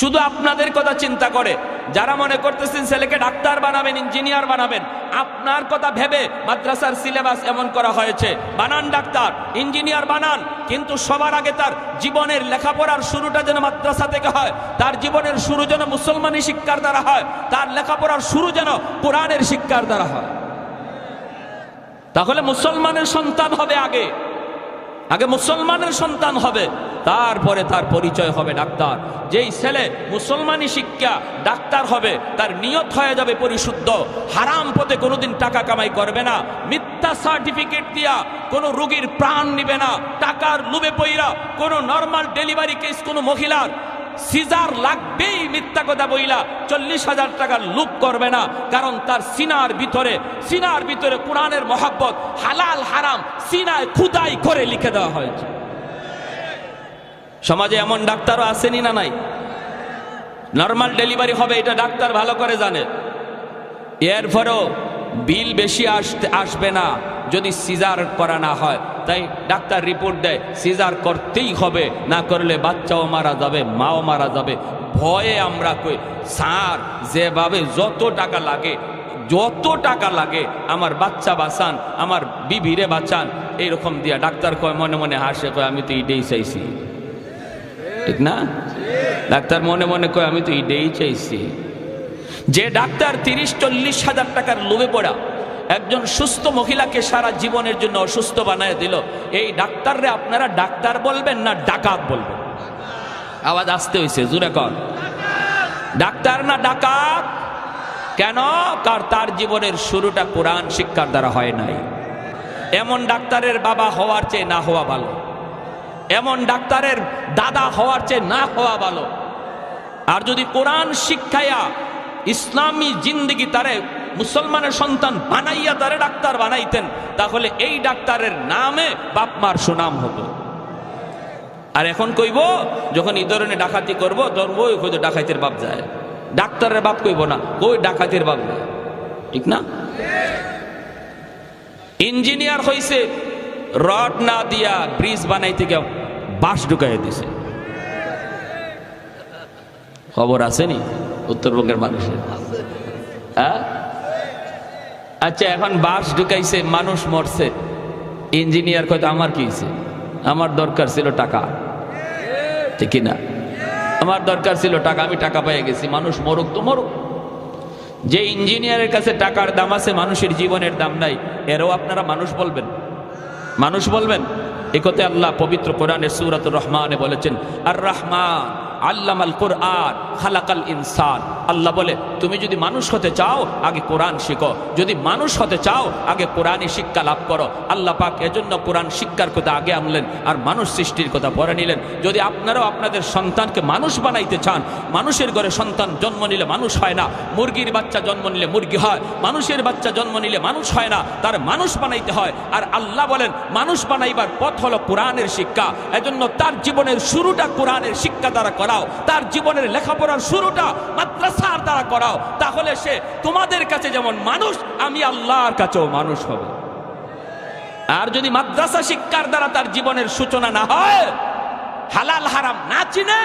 শুধু আপনাদের কথা চিন্তা করে যারা মনে করতেছেন ছেলেকে ডাক্তার বানাবেন, ইঞ্জিনিয়ার বানাবেন, আপনার কথা ভেবে মাদ্রাসার সিলেবাস এমন করা হয়েছে। বানান ডাক্তার, ইঞ্জিনিয়ার বানান, কিন্তু সবার আগে তার জীবনের লেখাপড়ার শুরুটা যেন মাদ্রাসা থেকে হয়, তার জীবনের শুরু যেন মুসলমানি শিক্ষার দ্বারা হয়, তার লেখাপড়ার শুরু যেন কোরআনের শিক্ষার দ্বারা হয়। তাহলে মুসলমানের সন্তান হবে আগে, আগে মুসলমানের সন্তান হবে, তারপরে তার পরিচয় হবে ডাক্তার। যেই ছেলে মুসলমানি শিক্ষা ডাক্তার হবে, তার নিয়ত হয়ে যাবে পরিশুদ্ধ, হারাম পথে কোনোদিন টাকা কামাই করবে না, মিথ্যা সার্টিফিকেট দিয়া কোনো রোগীর প্রাণ নিবে না, টাকার লোভে পইরা কোনো নর্মাল ডেলিভারি কেস কোনো মহিলার সিজার লাগবেই মিথ্যা কথা বইলা 40,000 টাকার লুপ করবে না। কারণ তার সিনার ভিতরে কোরআনের মহব্বত, হালাল হারাম সিনায় খুদাই করে লিখে দেওয়া হয়েছে। সমাজে এমন ডাক্তারও আসেনি না নাই? নর্মাল ডেলিভারি হবে এটা ডাক্তার ভালো করে জানে, এরপরেও বিল বেশি আসবে না যদি সিজার করা না হয়। তাই ডাক্তার রিপোর্ট দেয় সিজার করতেই হবে, না করলে বাচ্চাও মারা যাবে, মাও মারা যাবে। ভয়ে আমরা কই স্যার যেভাবে যত টাকা লাগে আমার বাচ্চা বাঁচান, আমার বিবিরে বাঁচান, এইরকম দিয়া ডাক্তার কয়, মনে মনে হাসে কয় আমি তো ইডেই চাইছি। ঠিক না? ডাক্তার মনে মনে কয় আমি তো ইডেই চাইছি। যে ডাক্তার 30-40 হাজার টাকার লোভে পড়া একজন সুস্থ মহিলাকে সারা জীবনের জন্য অসুস্থ বানায় দিল, এই ডাক্তাররে আপনারা ডাক্তার বলবেন না ডাকাত বলবেন? আওয়াজ আসতে হয়েছে, জোরে কর। ডাক্তার না ডাকাত? কেন? কার তার জীবনের শুরুটা কোরআন শিক্ষার দ্বারা হয় নাই। এমন ডাক্তারের বাবা হওয়ার চেয়ে না হওয়া ভালো, এমন ডাক্তারের দাদা হওয়ার চেয়ে না হওয়া ভালো। আর যদি কোরআন শিক্ষায়া ইসলামী জিন্দেগি তারে মুসলমানের সন্তান বানাইয়া তারে ডাক্তার বানাইতেন, তাহলে এই ডাক্তারের নামে বাপ মার সুনাম হতো। আর এখন কইব যখন এই ধরনের ডাকাতি করবো ধরবো হয়তো ডাকাতের বাপ যায়, ডাক্তারের বাপ কইব না, ওই ডাকাতের বাপ যায়, ঠিক না? ইঞ্জিনিয়ার হইছে, রড না দিয়া ব্রিজ বানাইতে গিয়ে বাঁশ ঢুকাই দিছে, খবর আসেনি উত্তরবঙ্গের মানুষের? হ্যাঁ, আচ্ছা এখন বাঁশ ঢুকাইছে, মানুষ মরছে, ইঞ্জিনিয়ার কয়তো আমার কি হয়েছে, আমার দরকার ছিল টাকা, ঠিক না? আমার দরকার ছিল টাকা, আমি টাকা পেয়ে গেছি, মানুষ মরুক তো মরুক। যে ইঞ্জিনিয়ারের কাছে টাকার দাম আছে, মানুষের জীবনের দাম নাই, এরও আপনারা মানুষ বলবেন? মানুষ বলবেন? এ কথা আল্লাহ পবিত্র কোরআনের সূরাতুর রহমানে বলেছেন, আর রহমান আল্লামাল কুরআন খালাকাল ইনসান। আল্লাহ বলে তুমি যদি মানুষ হতে চাও আগে কোরআন শিখো, যদি মানুষ হতে চাও আগে কোরআনই শিক্ষা লাভ করো। আল্লাহ পাক এজন্য কোরআন শিক্ষার কথা আগে আনলেন আর মানুষ সৃষ্টির কথা পরে নিলেন। যদি আপনারাও আপনাদের সন্তানকে মানুষ বানাইতে চান, মানুষের ঘরে সন্তান জন্ম নিলে মানুষ হয় না, মুরগির বাচ্চা জন্ম নিলে মুরগি হয়, মানুষের বাচ্চা জন্ম নিলে মানুষ হয় না, তার মানুষ বানাইতে হয়। আর আল্লাহ বলেন মানুষ বানাইবার পথ হলো কোরআনের শিক্ষা। এজন্য তার জীবনের শুরুটা কোরআনের শিক্ষা দ্বারা করাও, তার জীবনের লেখাপড়ার শুরুটা মাদ্রাসার দ্বারা করাও, তাহলে সে তোমাদের কাছে যেমন মানুষ, আমি আল্লাহর কাছেও মানুষ হবে। আর যদি মাদ্রাসা শিক্ষার দ্বারা তার জীবনের সূচনা না হয়, হালাল হারাম না চিনে,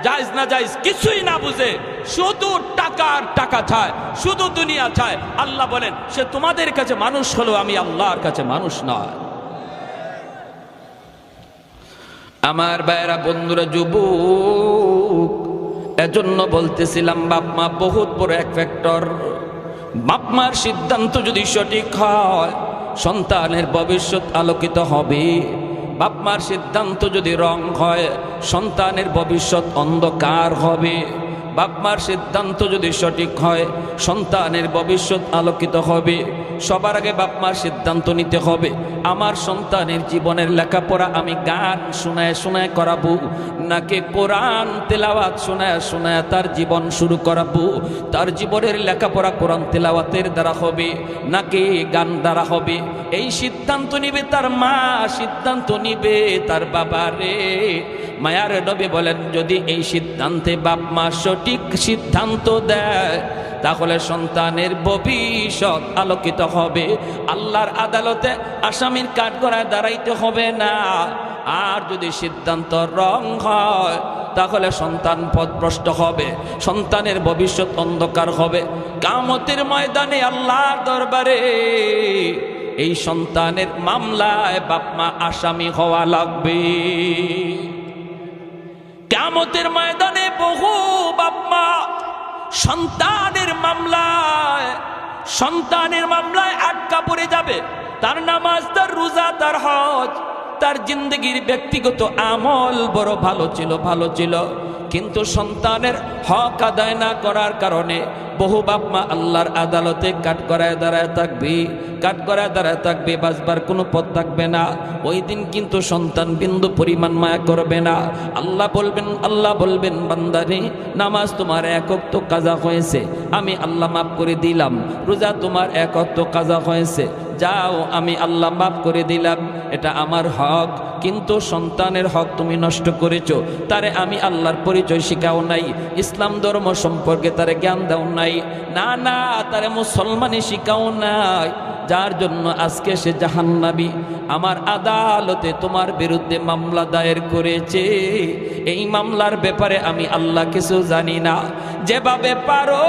জায়েজ না জায়েজ কিছুই না বুঝে, শুধু টাকার টাকা চায়, শুধু দুনিয়া চায়, আল্লাহ বলেন সে তোমাদের কাছে মানুষ হলো, আমি আল্লাহর কাছে মানুষ নয়। আমার ভাইয়েরা, বন্ধুরা, যুবক, এজন্য বলতেছিলাম বাপ মা বহুত বড় এক ফ্যাক্টর। বাপ মার সিদ্ধান্ত যদি সঠিক হয়, সন্তানের ভবিষ্যৎ আলোকিত হবে। বাপ মার সিদ্ধান্ত যদি রং হয়, সন্তানের ভবিষ্যৎ অন্ধকার হবে। বাপ মার সিদ্ধান্ত যদি সঠিক হয়, সন্তানের ভবিষ্যৎ আলোকিত হবে। সবার আগে বাপ মার সিদ্ধান্ত নিতে হবে, আমার সন্তানের জীবনের লেখাপড়া আমি গান শোনায় শোনায় করাবো, নাকি কোরআন তেলাওয়াত শোনায় শোনায় তার জীবন শুরু করাবো। তার জীবনের লেখাপড়া কোরআন তেলাওয়াতের দ্বারা হবে নাকি গান দ্বারা হবে, এই সিদ্ধান্ত নিবে তার মা, সিদ্ধান্ত নিবে তার বাবা রে। মায়ার নবী বলেন যদি এই সিদ্ধান্তে বাপ মা সঠিক সিদ্ধান্ত দেয়, তাহলে সন্তানের ভবিষ্যৎ আলোকিত হবে। আল্লাহর আদালতে আসামির কাঠগড়ায় দাঁড়াইতে হবে না। আর যদি সিদ্ধান্ত রং হয়, তাহলে সন্তান পথভ্রষ্ট হবে, সন্তানের ভবিষ্যৎ অন্ধকার হবে। কিয়ামতের ময়দানে আল্লাহর দরবারে এই সন্তানের মামলায় বাপ মা আসামি হওয়া লাগবে। কিয়ামতের ময়দানে বহু বাপ মা সন্তানের মামলায় আটকা পড়ে যাবে। তার নামাজ, তার রোজা, তার হজ, তার জিন্দগির ব্যক্তিগত আমল বড় ভালো ছিল, কিন্তু সন্তানের হক আদায় না করার কারণে বহু বাপ মা আল্লাহর আদালতে কাঠগড়ায় দাঁড়ায় থাকবে, বাঁচবার কোনো পথ থাকবে না। ওই দিন কিন্তু সন্তান বিন্দু পরিমাণ মায়া করবে না। আল্লাহ বলবেন বান্দারে, নামাজ তোমার এক ওয়াক্ত কাজা হয়েছে, আমি আল্লাহ মাফ করে দিলাম। রোজা তোমার এক ওয়াক্ত কাজা হয়েছে, যাও আমি আল্লাহ মাফ করে দিলাম, এটা আমার হক। কিন্তু সন্তানের হক তুমি নষ্ট করেছো, তারে আমি আল্লাহর পরিচয় শিখাও নাই, ইসলাম ধর্ম সম্পর্কে তারে জ্ঞান দাও নাই, না তারে মুসলমানি শিখাও নাই, যার জন্য আজকে সে জাহান্নামী। আমার আদালতে তোমার বিরুদ্ধে মামলা দায়ের করেছে, এই মামলার ব্যাপারে আমি আল্লাহ কিছু জানি না। যেভাবে পারো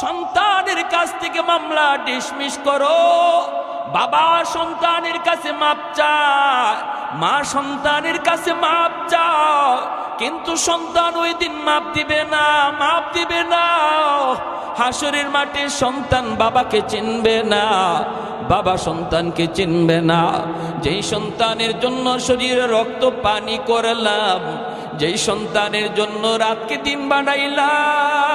সন্তানের কাছ থেকে মামলা ডিসমিস করো। বাবা সন্তানের কাছে মাপ চায়, মা সন্তানের কাছে মাপ চায়, কিন্তু সন্তান ওই দিন মাপ দিবে না। হাসরের মাঠে সন্তান বাবাকে চিনবে না, বাবা সন্তানকে চিনবে না। যেই সন্তানের জন্য শরীরে রক্ত পানি করলাম, যেই সন্তানের জন্য রাতকে দিন বানাইলাম,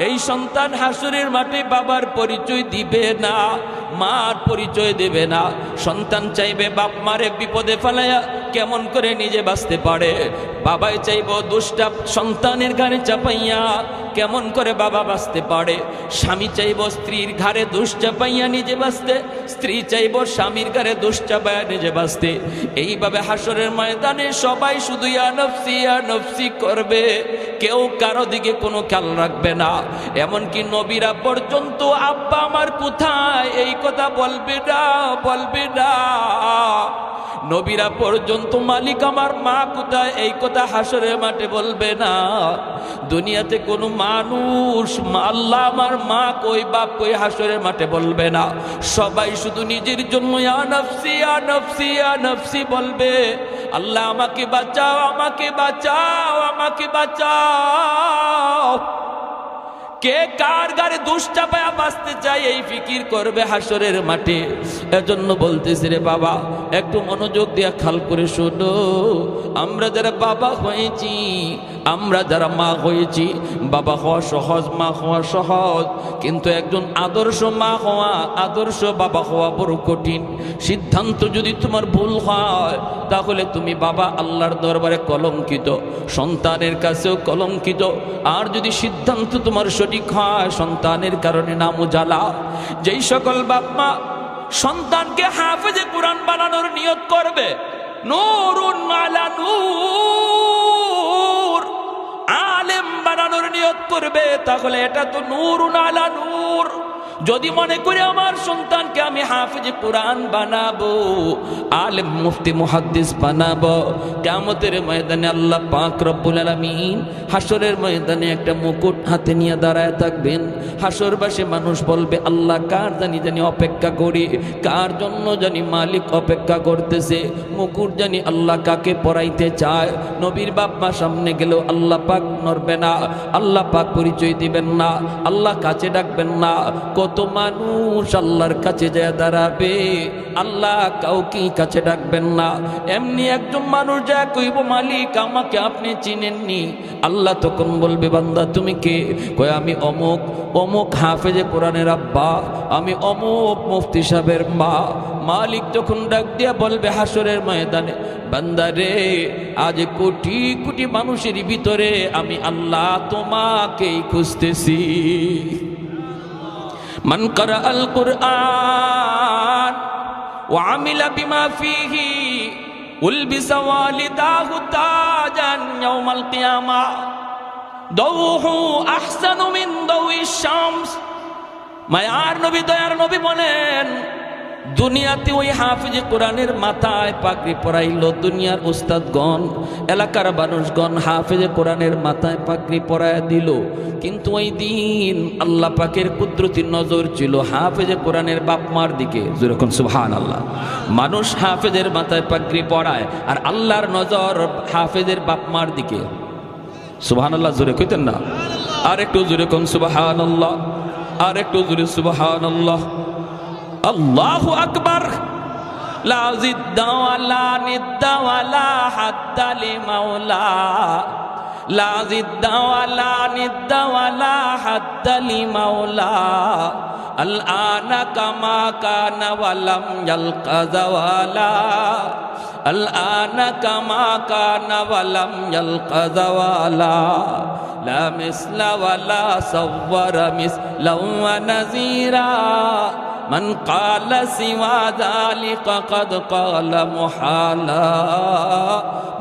এই সন্তান হাসরের মাঠে বাবার পরিচয় দিবে না, মার পরিচয় দেবে না। সন্তান চাইবে বাপ মারে বিপদে ফেলাইয়া কেমন করে নিজে বাঁচতে পারে? বাবাই চাইব দুষ্টা সন্তানের ঘাড়ে চাপাইয়া কেমন করে বাবা বাঁচতে পারে? স্বামী চাইব স্ত্রীর ঘাড়ে দোষ চাপাইয়া নিজে বাঁচতে, স্ত্রী চাইব স্বামীর ঘাড়ে দোষ চাপাইয়া নিজে বাঁচতে। এইভাবে হাসরের ময়দানে সবাই শুধু ইয়া নফসি করবে, কেউ কারো দিকে কোনো খেয়াল রাখবে না। এমনকি নবীরা পর্যন্ত আব্বা আমার কোথায় এই কথা বলবে না। নবীরা পর্যন্ত মালিক আমার মা কোথায় এই কথা হাসরের মাঠে বলবে না। দুনিয়াতে কোনো মানুষ আল্লাহ আমার মা কই বাপ কই হাসরের মাঠে বলবে না। সবাই শুধু নিজের জন্য ইয়া নফসি বলবে। আল্লাহ আমাকে বাঁচাও। কে কার গারে দোষ চাপায়া বাঁচতে চায় এই ফিকির করবে হাসরের মাঠে। এজন্য বলতেছি রে বাবা, একটু মনোযোগ দিয়া খেয়াল করে শোনো। আমরা যারা বাবা হয়েছি, আমরা যারা মা হয়েছি, বাবা হওয়া সহজ, মা হওয়া সহজ, কিন্তু একজন আদর্শ মা হওয়া, আদর্শ বাবা হওয়া বড় কঠিন। সিদ্ধান্ত যদি তোমার ভুল হয় তাহলে তুমি বাবা আল্লাহর দরবারে কলঙ্কিত, সন্তানের কাছেও কলঙ্কিত। আর যদি সিদ্ধান্ত তোমার সঠিক হয়, সন্তানের কারণে নাম উজালা। যেই সকল বাপ মা সন্তানকে হাফেজে কুরআন বানানোর নিয়ত করবে, নূরুন আলা নূর, আলেম বানানোর নিয়ত করবে, তাহলে এটা তো নূরুন আলা নূর। যদি মনে করে আমার সন্তানকে আমি হাফেজে কুরআন বানাবো, আলেম মুফতি মুহাদ্দিস বানাবো, কিয়ামতের ময়দানে আল্লাহ পাক রব্বুল আলামিন হাসরের ময়দানে একটা মুকুট হাতে নিয়ে দাঁড়ায় থাকবেন। হাসরবাসী মানুষ বলবে, আল্লাহ কার জানি অপেক্ষা করি, কার জন্য জানি মালিক অপেক্ষা করতেছে, মুকুট জানি আল্লাহ কাকে পরাইতে চায়। নবীর বাপ মা সামনে গেলেও আল্লাহ পাক নড়বে না, আল্লাহ পাক পরিচয় দিবেন না, আল্লাহ কাছে ডাকবেন না। কত মানুষ আল্লাহর কাছে যায় দাঁড়াবে, আল্লাহ কাউকে কাছে ডাকবেন না। এমনি একজন মানুষ যা কইব, মালিক আমাকে আপনি চিনেননি। আল্লাহ তখন বলবে, বান্দা তুমি কে? কয় আমি অমুক হাফেজে কোরআনের আব্বা, আমি অমুক মুফতি সাহেবের মা। মালিক তখন ডাক দিয়া বলবে হাসরের ময়দানে, বান্দা রে, আজ কোটি কোটি মানুষের ভিতরে আমি আল্লাহ তোমাকেই খুঁজতেছি। মান করা আল কুরআন ওয়া আমিলা বিমা ফিহি উলবিসা ওয়ালিদাহু তাজান ইয়াউমাল কিয়ামা দাউহু আহসানু মিন দাউইশ শামস। মায়ার নবী, দয়ার নবী বলেন, দুনিয়াতে ওই হাফিজে কোরআনের মাথায় পাগড়ি পরাইলো দুনিয়ার উস্তাদগণ, এলাকার মানুষগণ হাফিজে কোরআনের মাথায় পাগড়ি পরায় দিল। কিন্তু ওই দিন আল্লাহ পাকের কুদরতির নজর ছিল হাফিজে কোরআনের বাপ মার দিকে। যেরকম সুবহানাল্লাহ, মানুষ হাফিজের মাথায় পাগড়ি পরায় আর আল্লাহর নজর হাফিজের বাপ মার দিকে। সুবহানাল্লাহ জোরে কইতেন না? আর একটু জোরে কোন সুবহানাল্লাহ, আর একটু জোরে সুবহানাল্লাহ। আল্লাহু আকবার। লা জিদ্দা ওয়ালা নিদ্দা ওয়ালা হাদ্দা লিমাওলা, লা জিদ্দা ওয়ালা নিদ্দা ওয়ালা হাদ্দা লিমাওলা। আল আনা কামা কানা ওয়ালাম ইয়ালকা জাওয়ালা, আল আনা কামা কানা ওয়ালাম ইয়ালকা জাওয়ালা। লা মিসলা ওয়ালা সাওয়ারা মিসলা ওয়া নাযীরা। من قال سوى ذلك قد قال محالا،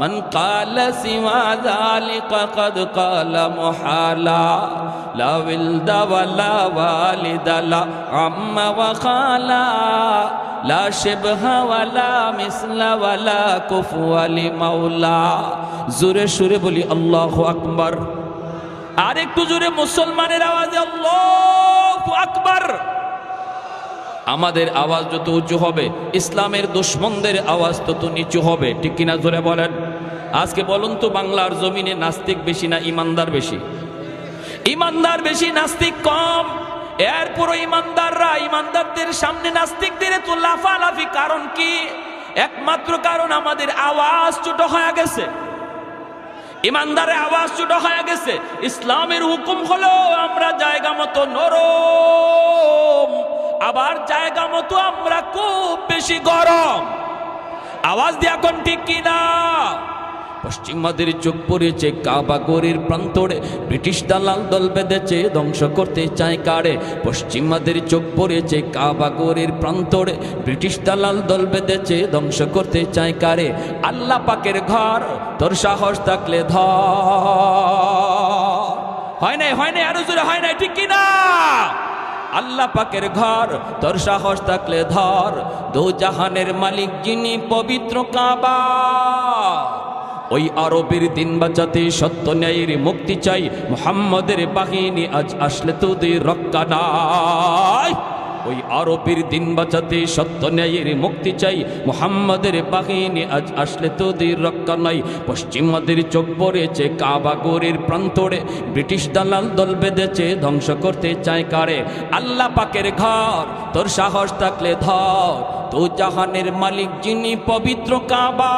من قال سوى ذلك قد قال محالا. لا ولد ولا والد لا عم وخالا، لا شبه ولا مثل ولا كفوا لمولا. জোরে সুরে বলি আল্লাহু আকবার। আর একটু জোরে মুসলমানের আওয়াজে আল্লাহু আকবার। আমাদের আওয়াজ যত উঁচু হবে, ইসলামের দুশমনদের আওয়াজ তত নিচু হবে। ঠিক কিনা জোরে বলেন। আজকে বলুন তো, বাংলার জমিনে নাস্তিক বেশি না ইমানদার বেশি? ইমানদার বেশি, নাস্তিক কম। এরপরও ইমানদাররা, ইমানদারদের সামনে নাস্তিকদের তো লাফালাফি। কারণ কি? একমাত্র কারণ আমাদের আওয়াজ ছোট হয়ে গেছে। ইমানদারের আওয়াজ ছোট হয়ে গেছে। ইসলামের হুকুম হলো আমরা জায়গা মতো নরম, আবার জায়গা মতো আমরা খুব বেশি গরম। আওয়াজ দিয়া কোন ঠিক কিনা? পশ্চিমাদের চোখ পড়েছে কাবা গড়ের প্রান্তরে, ব্রিটিশ দালাল দল বেঁধেছে ধ্বংস করতে চায় কারে। পশ্চিমাদের চোখ পড়েছে কাবা গড়ের প্রান্তরে, ব্রিটিশ দালাল দল বেঁধেছে ধ্বংস করতে চায় কারে। আল্লাহ পাকের ঘর তোর সাহস থাকলে ধর। হয় নাই আরো জোরে হয় নাই ঠিক কিনা? আল্লাহ পাকের ঘর তোর সাহস থাকলে ধর, দো জাহানের মালিক যিনি পবিত্র কাবা। ওই আরবের দিন বাঁচাতে সত্য ন্যায়ের মুক্তি চাই, মুহাম্মাদের বাহিনী আজ আসলে তোদের রক্ষা নাই। ওই আরবের দিন বাঁচাতে সত্য ন্যায়ের মুক্তি চাই, মুহাম্মাদের বাহিনী আজ আসলে তোদের রক্ষা নাই। পশ্চিমাদের চোখ পড়েছে কাবা গড়ের প্রান্তরে, ব্রিটিশ দালাল দল বেঁধেছে ধ্বংস করতে চায় কারে। আল্লাহ পাকের ঘর তোর সাহস থাকলে ধর, তো জাহানের মালিক যিনি পবিত্র কাবা।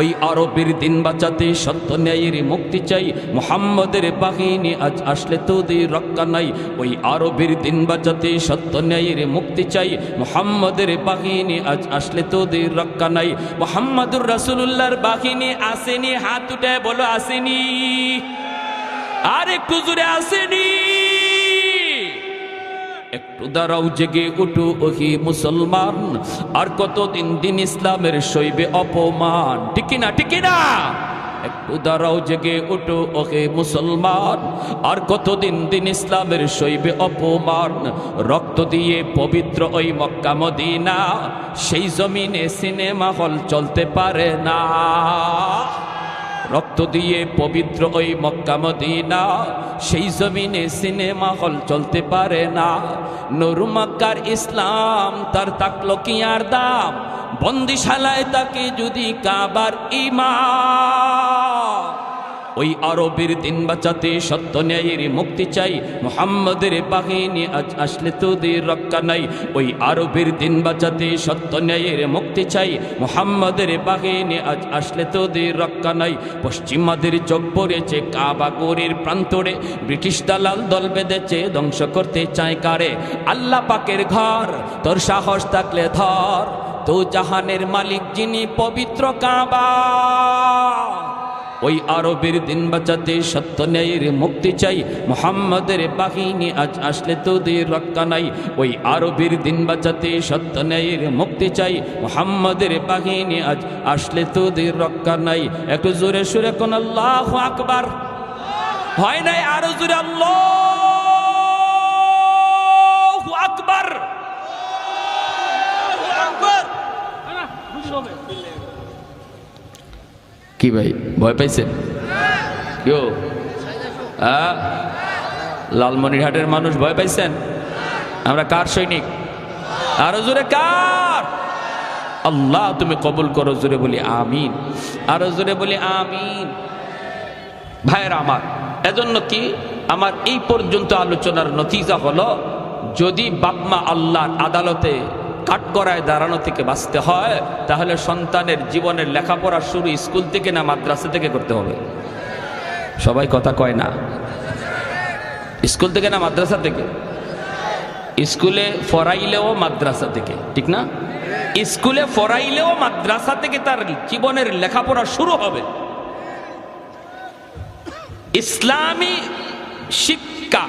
ওই আরবের দিন বাঁচাতে সত্য ন্যায়ের মুক্তি চাই, মুহাম্মাদের বাহিনী আজ আসলে তোদের রক্ষা নাই। ওই আরবের দিন বাঁচাতে সত্য ন্যায়ের মুক্তি চাই, মুহাম্মাদের বাহিনী আজ আসলে তোদের রক্ষা নাই। মুহাম্মাদুর রাসূলুল্লাহর বাহিনী আসেনি? হাত উঠে বলো আসেনি? আর একটু জোরে আসেনি? একটু দাঁড়াও, জেগে উঠু ওহি মুসলমান, আর কতদিন দিন ইসলামের সইবে অপমান। ঠিক না ঠিক না? একটু দাঁড়াও, জেগে উঠু ওহে মুসলমান, আর কতদিন দিন ইসলামের সইবে অপমান। রক্ত দিয়ে পবিত্র ওই মক্কা মদিনা, সেই জমিনে সিনেমা হল চলতে পারে না। রক্ত দিয়ে পবিত্র ওই মক্কা মদিনা, সেই জমিনে সিনেমা হল চলতে পারে না। নূর মক্কার ইসলাম তার তাকলো কি আর দাম, বন্দিশালায় তাকে যদি কাবার ইমাম। ওই আরবের দিন বাঁচাতে সত্য ন্যায়ের মুক্তি চাই, মুহাম্মাদের বাহিনী আজ আসলে তোদের রক্ষা নাই। ওই আরবের দিন বাঁচাতে সত্য ন্যায়ের মুক্তি চাই, মুহাম্মাদের বাহিনী আজ আসলে তোদের রক্ষা নাই। পশ্চিমাদের চোখ পড়েছে কাবা গড়ের প্রান্তরে, ব্রিটিশ দালাল দল বেঁধেছে ধ্বংস করতে চায় কারে। আল্লাহ পাকের ঘর তোর সাহস থাকলে ধর, তো জাহানের মালিক যিনি পবিত্র কাবা। ওই আরবের দিন বাঁচাতে সত্য ন্যায়ের মুক্তি চাই, মুহাম্মাদের বাহিনী আজ আসলে তোদের রক্ষা নাই। ওই আরবের দিন বাঁচাতে সত্য ন্যায়ের মুক্তি চাই, মুহাম্মাদের বাহিনী আজ আসলে তোদের রক্ষা নাই। একটু জোরে সুরে কোন আল্লাহু আকবার। হয় নাই আরো জোরে আল্লাহু আকবার। কি ভাই ভয় পাইছেন? কেউ লালমনিরহাটের মানুষ ভয় পাইছেন? আমরা কার সৈনিক? আরো জোরে কার? আল্লাহ তুমি কবুল করো, জোরে বলি আমিন। আরো জোরে বলি আমিন। ভাইয়েরা আমার, এজন্য কি আমার এই পর্যন্ত আলোচনার নতিজা হলো, যদি বাপমা আল্লাহর আদালতে কাঠগড়ায় দাঁড়ানো থেকে বাঁচতে হয়, তাহলে সন্তানের জীবনের লেখাপড়া শুরু স্কুল থেকে না মাদ্রাসা থেকে করতে হবে? সবাই কথা কয় না। স্কুল থেকে না মাদ্রাসা থেকে? স্কুলে ফরাইলেও মাদ্রাসা থেকে, ঠিক না? স্কুলে ফরাইলেও মাদ্রাসা থেকে তার জীবনের লেখাপড়া শুরু হবে। ইসলামী শিক্ষা,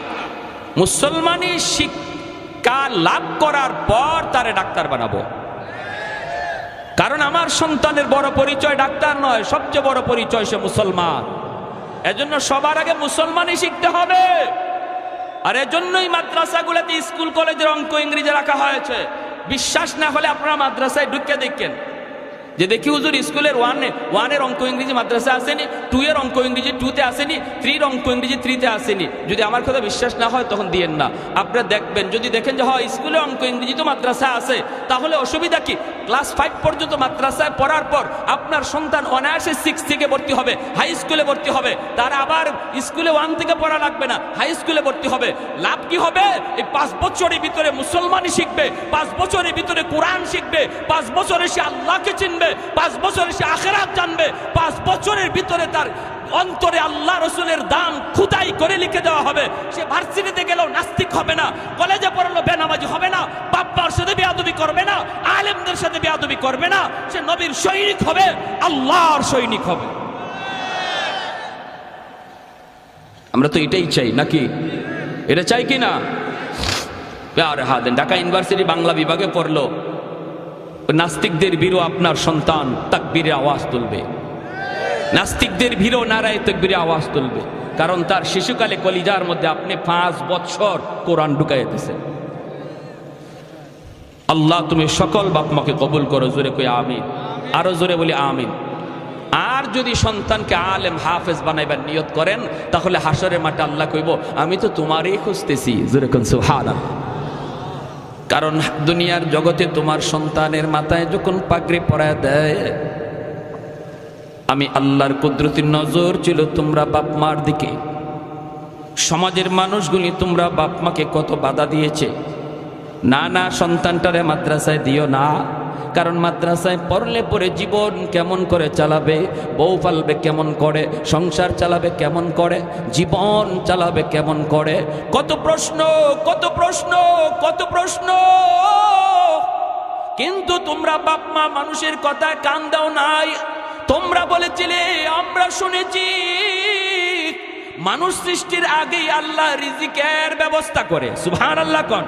মুসলমানি শিক্ষা লাভ করার পর তারে ডাক্তার বানাবো। কারণ আমার সন্তানের বড় পরিচয় ডাক্তার নয়, সবচেয়ে বড় পরিচয় সে মুসলমান। এজন্য সবার আগে মুসলমানি শিখতে হবে। আর এজন্যই মাদ্রাসাগুলোতে স্কুল কলেজের অঙ্ক ইংরেজি রাখা হয়েছে। বিশ্বাস না হলে আপনারা মাদ্রাসায় ঢুকে দেখেন, যে দেখি হুজুর স্কুলের ওয়ানের অঙ্ক ইংরেজি মাদ্রাসা আসেনি, 2 এর অঙ্ক ইংরেজি 2-তে আসেনি, 3 এর অঙ্ক ইংরেজি 3-তে আসেনি। যদি আমার কথা বিশ্বাস না হয় তখন দিয়েন না। আপনারা দেখবেন, যদি দেখেন যে হয় স্কুলে অঙ্ক ইংরেজি তো মাদ্রাসা আছে, তাহলে অসুবিধা কি? ক্লাস 5 পর্যন্ত মাদ্রাসায় পড়ার পর আপনার সন্তান অনায়াসে 6 থেকে ভর্তি হবে, হাই স্কুলে ভর্তি হবে। তার আবার স্কুলে 1 থেকে পড়া লাগবে না, হাই স্কুলে ভর্তি হবে। লাভ কি হবে? এই 5 বছরের ভিতরে মুসলমানি শিখবে, 5 বছরের ভিতরে কোরআন শিখবে, 5 বছরে সে আল্লাহকে চিনবে, 5 বছরে সে আখিরাত জানবে, 5 বছরের ভিতরে তার অন্তরে আল্লাহ রসুলের দাম খুদাই করে লিখে দেওয়া হবে। সে ভার্সিটিতে গেলেও নাস্তিক হবে না, কলেজে পড়লো বেনামাজি হবে না, বাপ্পার সাথে বেয়াদবি করবে না, আলেমদের সাথে বেয়াদবি করবে না, সে নবীর সৈনিক হবে, আল্লাহর সৈনিক হবে। আমরা তো এটাই চাই নাকি? এটা চাই কি না? ঢাকা ইউনিভার্সিটি বাংলা বিভাগে পড়লো, নাস্তিকদের ভীরু আপনার সন্তান তাকবীরে আওয়াজ তুলবে, নাস্তিকদের ভীরু নারায়ে তাকবীরে আওয়াজ তুলবে, কারণ তার শিশুকালে কলিজার মধ্যে আপনি 5 বছর কোরআন ঢুকাইয়া দিয়েছেন। আল্লাহ তুমি সকল বাপ মাকে কবুল করো, জোরে কই আমিন, আরো জোরে বলি আমিন। আর যদি সন্তানকে আলেম হাফেজ বানাইবার নিয়ত করেন, তাহলে হাসরের মাঠে আল্লাহ কইব আমি তো তোমারই খুঁজতেছি, জোরে কোন সুবহানাল্লাহ। কারণ দুনিয়ার জগতে তোমার সন্তানের মাথায় যখন পাগড়ি পরায় দেয়, আমি আল্লাহর কুদরতির নজর ছিল তোমরা বাপ মার দিকে। সমাজের মানুষগুলি তোমরা বাপ মাকে কত বাধা দিয়েছে, না না সন্তানটারে মাদ্রাসায় দিও না, কারণ মাদ্রাসায় পড়লে পরে জীবন কেমন করে চালাবে, বউ পালবে কেমন করে, সংসার চালাবে কেমন করে, জীবন চালাবে কেমন করে, কত প্রশ্ন কত প্রশ্ন কত প্রশ্ন। কিন্তু তোমরা বাপ মা মানুষের কথায় কান দাও নাই। তোমরা বলেছিলে, আমরা শুনেছি মানুষ সৃষ্টির আগেই আল্লাহ রিজিকের ব্যবস্থা করে। সুবহানাল্লাহ কোন?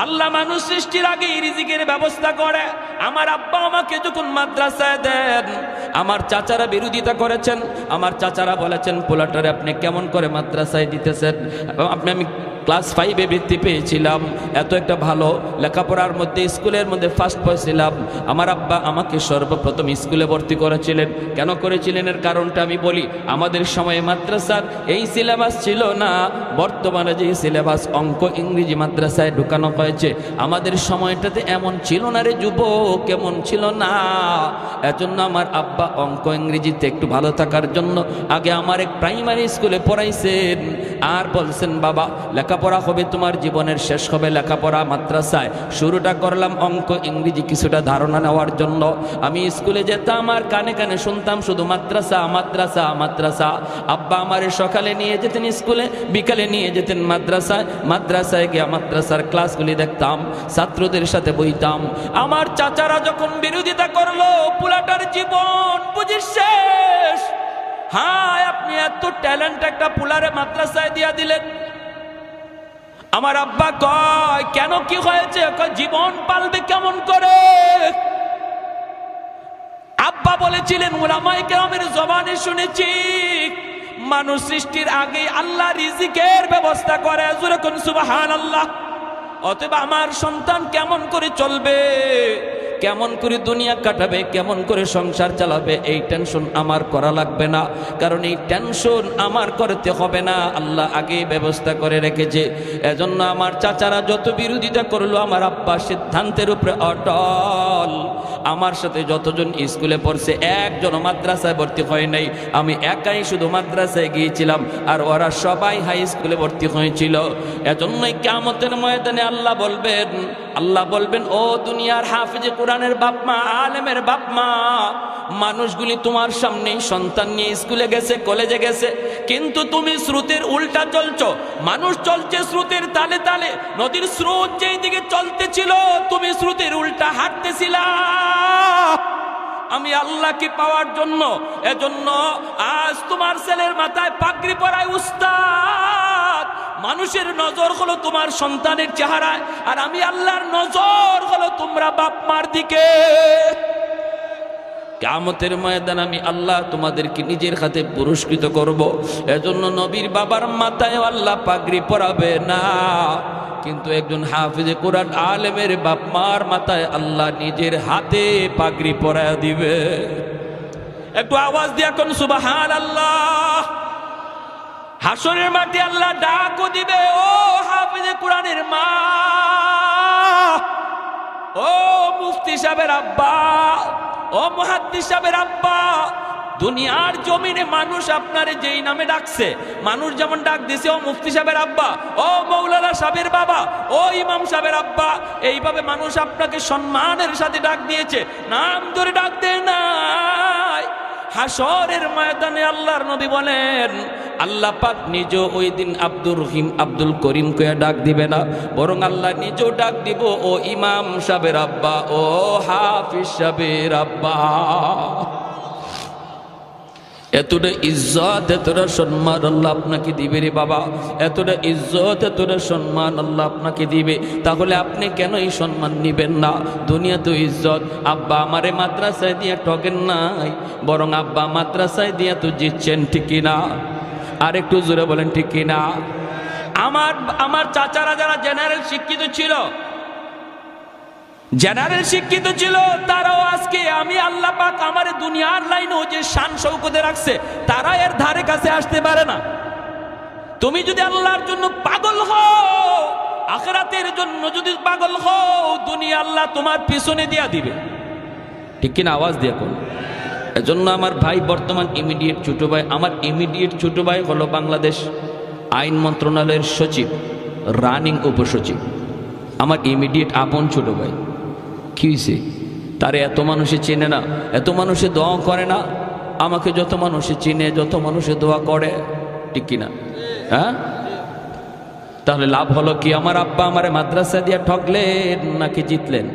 আল্লাহ মানুষ সৃষ্টির আগেই রিজিকের ব্যবস্থা করে। আমার আব্বা আমাকে যখন মাদ্রাসায় দেন, আমার চাচারা বিরোধিতা করেছেন, আমার চাচারা বলেছেন পোলাটারে আপনি কেমন করে মাদ্রাসায় দিতেছেন, আমি ক্লাস 5-এ বৃত্তি পেয়েছিলাম, এত একটা ভালো লেখাপড়ার মধ্যে স্কুলের মধ্যে ফার্স্ট পেয়েছিলাম। আমার আব্বা আমাকে সর্বপ্রথম স্কুলে ভর্তি করেছিলেন। কেন করেছিলেন এর কারণটা আমি বলি। আমাদের সময়ে মাদ্রাসার এই সিলেবাস ছিল না, বর্তমানে যে সিলেবাস অঙ্ক ইংরেজি মাদ্রাসায় ঢুকানো হয়েছে, আমাদের সময়টাতে এমন ছিল না রে যুবক, কেমন ছিল না। এজন্য আমার আব্বা অঙ্ক ইংরেজিতে একটু ভালো থাকার জন্য আগে আমার এক প্রাইমারি স্কুলে পড়াইছেন, আর বলছেন বাবা লেখাপড়া হবে তোমার জীবনের শেষ হবে লেখাপড়া মাদ্রাসায়। শুরুটা করলাম অঙ্ক ইংরেজি কিছুটা ধারণা নেওয়ার জন্য। আমি স্কুলে যেতাম আর কানে কানে শুনতাম শুধু মাদ্রাসা মাদ্রাসা মাদ্রাসা। আব্বা আমারে সকালে নিয়ে যেতেন স্কুলে, বিকালে নিয়ে যেতেন মাদ্রাসায়। মাদ্রাসায় গিয়ে মাদ্রাসার ক্লাসগুলি দেখতাম, ছাত্রদের সাথে বইতাম। আমার চাচারা যখন বিরোধিতা করলো, পুলাটার জীবন বুঝি শেষ। হ্যাঁ, আপনি এত ট্যালেন্ট একটা পুলারে মাদ্রাসায় দিয়া দিলেন। আমার আব্বা কয় কেন, কি হয়েছে? জীবন পালবে কেমন করে? আব্বা বলেছিলেন, উলামায়ে কেরামের জবানে শুনেছি মানুষ সৃষ্টির আগে আল্লাহ রিজিকের ব্যবস্থা করে। জোরে কোন সুবহানাল্লাহ। অতএব আমার সন্তান কেমন করে চলবে, কেমন করে দুনিয়া কাটাবে, কেমন করে সংসার চালাবে, এই টেনশন আমার করা লাগবে না, কারণ এই টেনশন আমার করতে হবে না, আল্লাহ আগে ব্যবস্থা করে রেখেছে। এজন্য আমার চাচারা যত বিরোধিতা করলো, আমার আব্বা সিদ্ধান্তের উপরে অটল। আমার সাথে যতজন স্কুলে পড়ছে একজন মাদ্রাসায় ভর্তি হয় নাই, আমি একাই শুধু মাদ্রাসায় গিয়েছিলাম, আর ওরা সবাই হাই স্কুলে ভর্তি হয়েছিল। এজন্যই কিয়ামতের ময়দানে আল্লাহ বলবেন ও দুনিয়ার হাফিজে কোরআনের বাপ মা, আলেমের বাপ মা, মানুষগুলি তোমার সামনেই সন্তান নিয়ে স্কুলে গেছে, কলেজে গেছে, কিন্তু তুমি স্রোতের উল্টা চলছো। মানুষ চলছে স্রোতের তালে তালে, নদীর স্রোত যেই দিকে চলতেছিল তুমি স্রোতের উল্টা হাঁটতেছিলা। আমি আল্লাহকে পাওয়ার জন্য, এজন্য আজ তোমার ছেলের মাথায় পাগড়ি পরায় উস্তাদ। মানুষের নজর হলো তোমার সন্তানের চেহারায়, আর আমি আল্লাহর নজর হলো তোমরা বাপ মার দিকে। কিয়ামতের ময়দান আমি আল্লাহ তোমাদেরকে নিজের হাতে পুরস্কৃত করব। এজন্য নবীর বাবার মাথায় আল্লাহ পাগড়ি পরাবে না, কিন্তু একজন হাফিজে কোরআন আলেমের বাপ মার মাথায় আল্লাহ নিজের হাতে পাগড়ি পরায় দিবে। একটু আওয়াজ দিয়া কোন সুবহানাল্লাহ। হাসরের মাঠে আল্লাহ ডাকও দিবে, ও হাফিজে কোরআনের মা, ও মুফতি সাহেবের আব্বা, ও মুহাদ্দিস সাহেবের আব্বা। দুনিয়ার জমিনে মানুষ আপনারে যেই নামে ডাকছে, মানুষ যেমন ডাক দিছে ও মুফতি সাহেবের আব্বা, ও মৌলানা সাহেবের বাবা, ও ইমাম সাহেবের আব্বা, এইভাবে মানুষ আপনাকে সম্মানের সাথে ডাক দিয়েছে, নাম ধরে ডাক দেয় নাই। হাসরের ময়দানে আল্লাহর নবী বলেন, আল্লাহ পাক নিজেও ওই দিন আব্দুর রহিম আব্দুল করিম কয়ে ডাক দিবে না, বরং আল্লাহ নিজেও ডাক দিব ও ইমাম সাহেবের আব্বা, ও হাফিজ সাহেবের আব্বা। এতটা ইজ্জত এতটা সম্মান আল্লাহ আপনাকে দিবে রে বাবা, এতটা ইজ্জত এতটা সম্মান আল্লাহ আপনাকে দিবে। তাহলে আপনি কেন এই সম্মান নিবেন না? দুনিয়া তো ইজ্জত। আব্বা আমারে মাদ্রাসায় দিয়ে ঠকেন নাই, বরং আব্বা মাদ্রাসায় দিয়ে তো জিতছেন, ঠিক কিনা? আর একটু জোরে বলেন ঠিক কিনা? আমার চাচারা যারা জেনারেল শিক্ষিত ছিল, জেনারেল শিক্ষিত ছিল, তারাও আজকে আমি আল্লাহ পাক আমার দুনিয়ার লাইনে যে শান শৌকতে রাখছে, তারা এর ধারে কাছে আসতে পারে না। তুমি যদি আল্লাহর জন্য পাগল হও, আখিরাতের জন্য যদি পাগল হও, দুনিয়া আল্লাহ তোমার পিছনে দিয়া দিবে, ঠিক কিনা? আওয়াজ দিয়ে কোন? এজন্য আমার ভাই বর্তমান ইমিডিয়েট ছোট ভাই, আমার ইমিডিয়েট ছোট ভাই হলো বাংলাদেশ আইন মন্ত্রণালয়ের সচিব, রানিং উপসচিব, আমার ইমিডিয়েট আপন ছোট ভাই। কি হয়েছে? তারে এত মানুষে চেনে না, এত মানুষে দোয়া করে না। আমাকে যত মানুষে চিনে, যত মানুষে দোয়া করে, ঠিক কিনা? হ্যাঁ, তাহলে লাভ হলো কি? আমার আব্বা আমারে মাদ্রাসা দিয়ে ঠকলেন নাকি জিতলেন?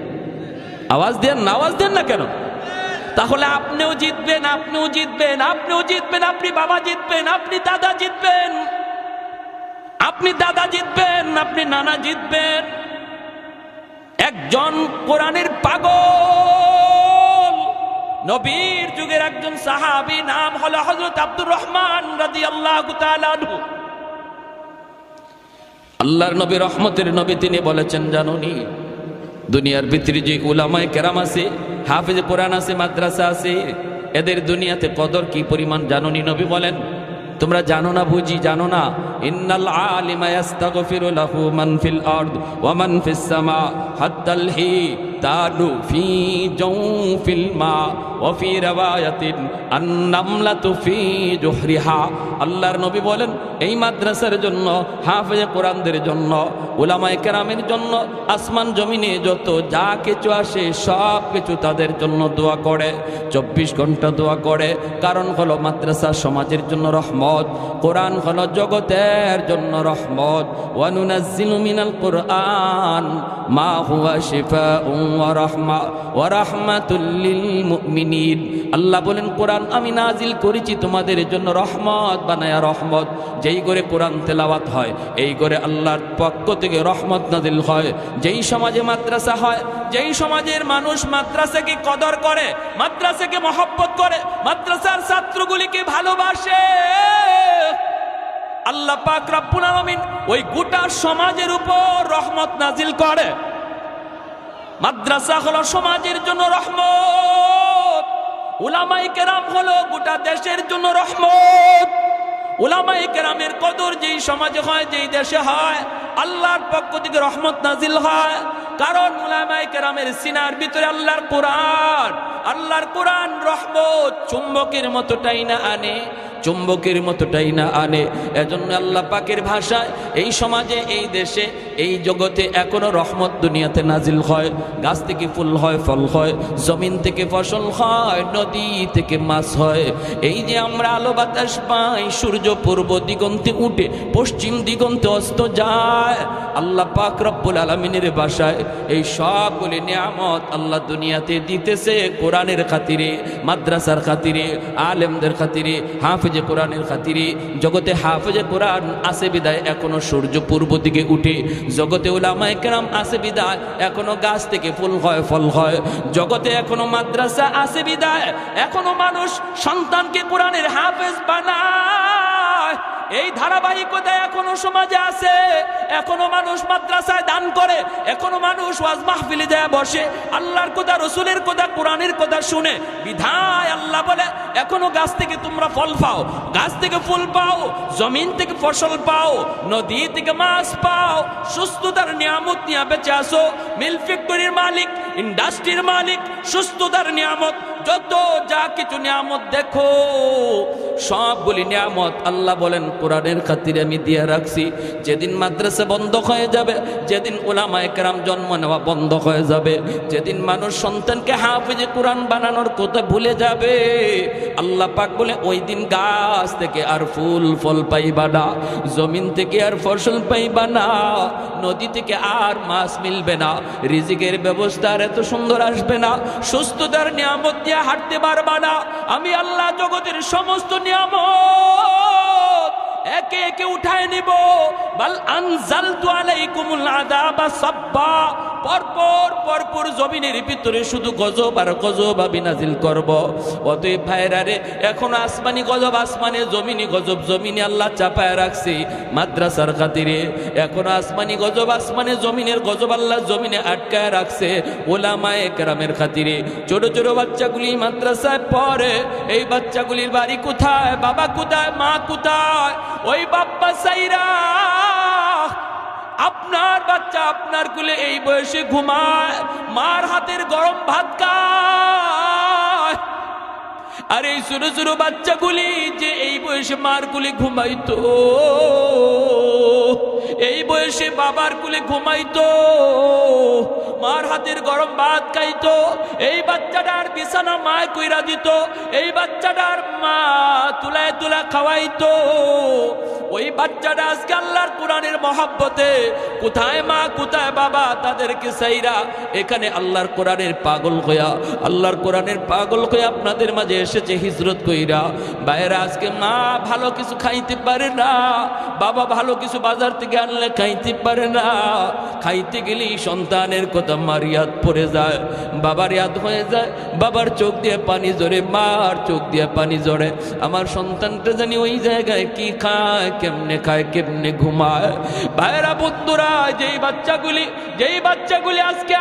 আওয়াজ দেন না, আওয়াজ দেন না কেন? তাহলে আপনিও জিতবেন, আপনিও জিতবেন, আপনিও জিতবেন, আপনি বাবা জিতবেন, আপনি দাদা জিতবেন, আপনি দাদা জিতবেন, আপনি নানা জিতবেন। একজন কোরআনের পাগল নবীর যুগের একজন সাহাবী, নাম হলো হযরত আব্দুর রহমান রাদিয়াল্লাহু তাআলা আনহু। আল্লাহর নবী, রহমতের নবী, তিনি বলেছেন, জানোনি দুনিয়ার ভিতরে যে উলামায়ে কেরাম আছে, হাফেজ কোরআন আছে, মাদ্রাসা আছে, এদের দুনিয়াতে কদর কি পরিমাণ জানোনি? নবী বলেন, তোমরা জানো না, বুঝি জানো না? ইন্নাল আলিমা ইস্তাগফিরু লাহু মান ফিল আরদ ওয়া মান ফিস সামা হাত্তাল হিতানু ফি জাওফিল মা ওয়া ফি রাওয়ায়াতিন আন-নামলাতু ফি জুহরিহা। আল্লাহর নবী বলেন, এই মাদ্রাসার জন্য, হাফেজে কোরআনদের জন্য, উলামায়ে কেরামের জন্য আসমান জমিনে যত যা কিছু আসে সব কিছু তাদের জন্য দোয়া করে, 24 ঘন্টা দোয়া করে। কারণ হলো মাদ্রাসা সমাজের জন্য রহমত, কোরআন হলো জগতের জন্য রহমত। ওয়া নুনাজ্জিলু মিনাল কুরআন মা হুয়া শিফাউন ওয়া রাহমা ওয়া রাহমাতুল লিল মুমিনিন। আল্লাহ বলেন, কোরআন আমি নাজিল করেছি তোমাদের জন্য রহমত বানায়া রহমত। যেই করে কোরআন তেলাওয়াত হয়, এই করে আল্লাহর পক্ষ থেকে রহমত নাজিল হয়। যেই সমাজে মাদ্রাসা হয়, যেই সমাজের মানুষ মাদ্রাসাকে কদর করে, মাদ্রাসাকে মহব্বত করে, মাদ্রাসার ছাত্রগুলিকে ভালোবাসে, আল্লাহ পাক রব্বুল আলামিন ওই গোটা সমাজের উপর রহমত নাজিল করে। মাদ্রাসা হলো সমাজের জন্য রহমত, উলামায়ে কেরাম হলো গোটা দেশের জন্য রহমত। উলামায়ে কেরামের কদর যেই সমাজে হয়, যেই দেশে হয়, আল্লাহর পক্ষ থেকে রহমত নাজিল হয়। কারণ উলামায়ে কেরামের সিনার ভিতরে আল্লাহর কোরআন, আল্লাহর কোরআন রহমত চুম্বকের মতো টাইনা আনে, চুম্বকের মতো টাইনা আনে। এজন্য আল্লাহ পাকের ভাষায় এই সমাজে, এই দেশে, এই জগতে এখনো রহমত দুনিয়াতে নাজিল হয়। গাছ থেকে ফুল হয়, ফল হয়, জমিন থেকে ফসল হয়, নদী থেকে মাছ হয়। এই যে আমরা আলো বাতাস পাই, সূর্য পূর্ব দিগন্তে উঠে পশ্চিম দিগন্তে অস্ত যায়, আল্লাহ পাক রব্বুল আলামিনের ভাষায় এই সবগুলি নিয়ামত আল্লাহ দুনিয়াতে দিতেছে কোরআনের খাতিরে, মাদ্রাসার খাতিরে, আলেমদের খাতিরে, হাফেজে কোরআনের খাতিরে। জগতে হাফেজে কোরআন আছে বিদায় এখনো সূর্য পূর্ব দিকে উঠে, জগতে উলামায়ে কেরাম আছে বিদায় এখনো গাছ থেকে ফুল হয়, ফল হয়। জগতে এখনো মাদ্রাসা আছে বিদায় এখনো মানুষ সন্তানকে কোরআনের হাফেজ বানায়। এই ধারাবাহিকতা এখনো সমাজে আছে, এখনো মানুষ মাদ্রাসায় দান করে, এখনো মানুষ ওয়াজ মাহফিলে যায় বসে, আল্লাহর কথা, রসুলের কথা, কোরআনের কথা শুনে। বিধায় আল্লাহ বলে, এখনো গাছ থেকে তোমরা ফল পাও, গাছ থেকে ফুল পাও, জমিন থেকে ফসল পাও, নদী থেকে মাছ পাও, সুস্থতার নিয়ামত নিয়ে বেঁচে আসো। মিল ফ্যাক্টরির মালিক, ইন্ডাস্ট্রির মালিক সুস্থতার নিয়ামত যত যা কিছু নিয়ামত দেখো, সবগুলি নিয়ামত আল্লাহ বলেন কোরআনের খাতিরে আমি দিয়ে রাখছি। যেদিন মাদ্রাসা বন্ধ হয়ে যাবে, যেদিন উলামায়ে কেরাম জন্ম নেওয়া বন্ধ হয়ে যাবে, যেদিন মানুষ সন্তানকে হাফেজে কোরআন বানানোর কথা ভুলে যাবে, আল্লাহ পাক বলে ওই দিন গাছ থেকে আর ফুল ফল পাইবা না, জমিন থেকে আর ফসল পাইবা না, নদী থেকে আর মাছ মিলবে না, রিজিকের ব্যবস্থা আর এত সুন্দর আসবে না, সুস্থতার নিয়ামত দিয়ে হাঁটতে পারবা না। আমি আল্লাহ জগতের সমস্ত নিয়ামত একে একে উঠায় নিব। বাল আনজালতু আলাইকুমুল আযাবা সাব্বা, পরপর জমিনের ভিতরে শুধু গজব আর গজব আমি নাজিল করব। অতএব ভাইরা রে, এখন আসমানি গজব আসমানে, জমিনি গজব জমিনে আল্লাহ চাপায় রাখছি মাদ্রাসার খাতিরে। এখন আসমানি গজব আসমানে, জমিনের গজব আল্লাহ জমিনে আটকায় রাখছে উলামায়ে কেরামের খাতিরে। ছোট ছোট বাচ্চাগুলি মাদ্রাসায় পড়ে, এই বাচ্চাগুলির বাড়ি কোথায়, বাবা কোথায়, মা কোথায়? ওই বাপ্পা সাইরা আপনার বাচ্চা আপনার কুলে এই বয়সে ঘুমায়, মার হাতের গরম ভাত খায়। আর এই ছোট ছোট বাচ্চাগুলি যে এই বয়সে মার কুলে ঘুমাইতো, এই বয়সে বাবার কুলে ঘুমাইতো, মার হাতের গরম ভাত খাইতো, এই বাচ্চাটার বিছানা মায় কইরা দিত, এই বাচ্চাটার মা তুলায় তুলা খাওয়াইতো। ওই বাচ্চাটা আজকে আল্লাহর কোরআনের মহব্বতে কোথায় মা কোথায় বাবা, তাদেরকে সাইরা এখানে আল্লাহর কোরআনের পাগল হইয়া, আল্লাহর কোরআনের পাগল হইয়া আপনাদের মাঝে এসেছে হিজরত কইরা। বাইরে আজকে মা ভালো কিছু খাইতে পারে না, বাবা ভালো কিছু বাজার থেকে আনলে খাইতে পারে না, খাইতে গেলেই সন্তানের কথা মার ইয়াদ পড়ে যায়, বাবার ইয়াদ হয়ে যায়, বাবার চোখ দিয়ে পানি ঝরে, মার চোখ দিয়ে পানি ঝরে। আমার সন্তানটা জানি ওই জায়গায় কি খায়, কেমনে খায়, কেমনে ঘুমায়। ভাইরা বন্ধুরা, যেই বাচ্চাগুলি আজকে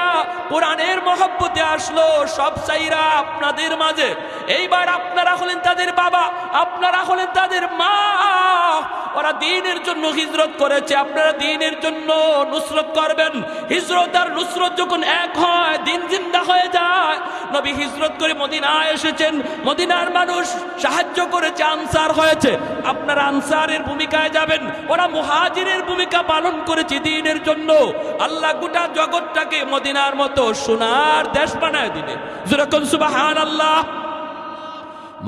কোরআনের মহব্বতে আসলো, সব চাইরা আপনাদের মাঝে, এইবার আপনারা হলেন তাদের বাবা, আপনারা হলেন তাদের মা। ওরা দ্বীনের জন্য হিজরত করেছে, আপনারা দ্বীনের জন্য নুসরত করবেন। হিজরত আর নুসরত যখন এক হয়, দ্বীন জিন্দা হয়ে যায়। নবী হিজরত করে মদিনায় এসেছেন, মদিনার মানুষ সাহায্য করেছে, আনসার হয়েছে, আপনারা আনসারের ভূমিকায় যাবেন। ওরা মুহাজিরের ভূমিকা পালন করেছে দ্বীনের জন্য। আল্লাহ গোটা জগৎটাকে মদিনার মতো সোনার দেশ বানায় দিবে। যেরকম সুবহানাল্লাহ।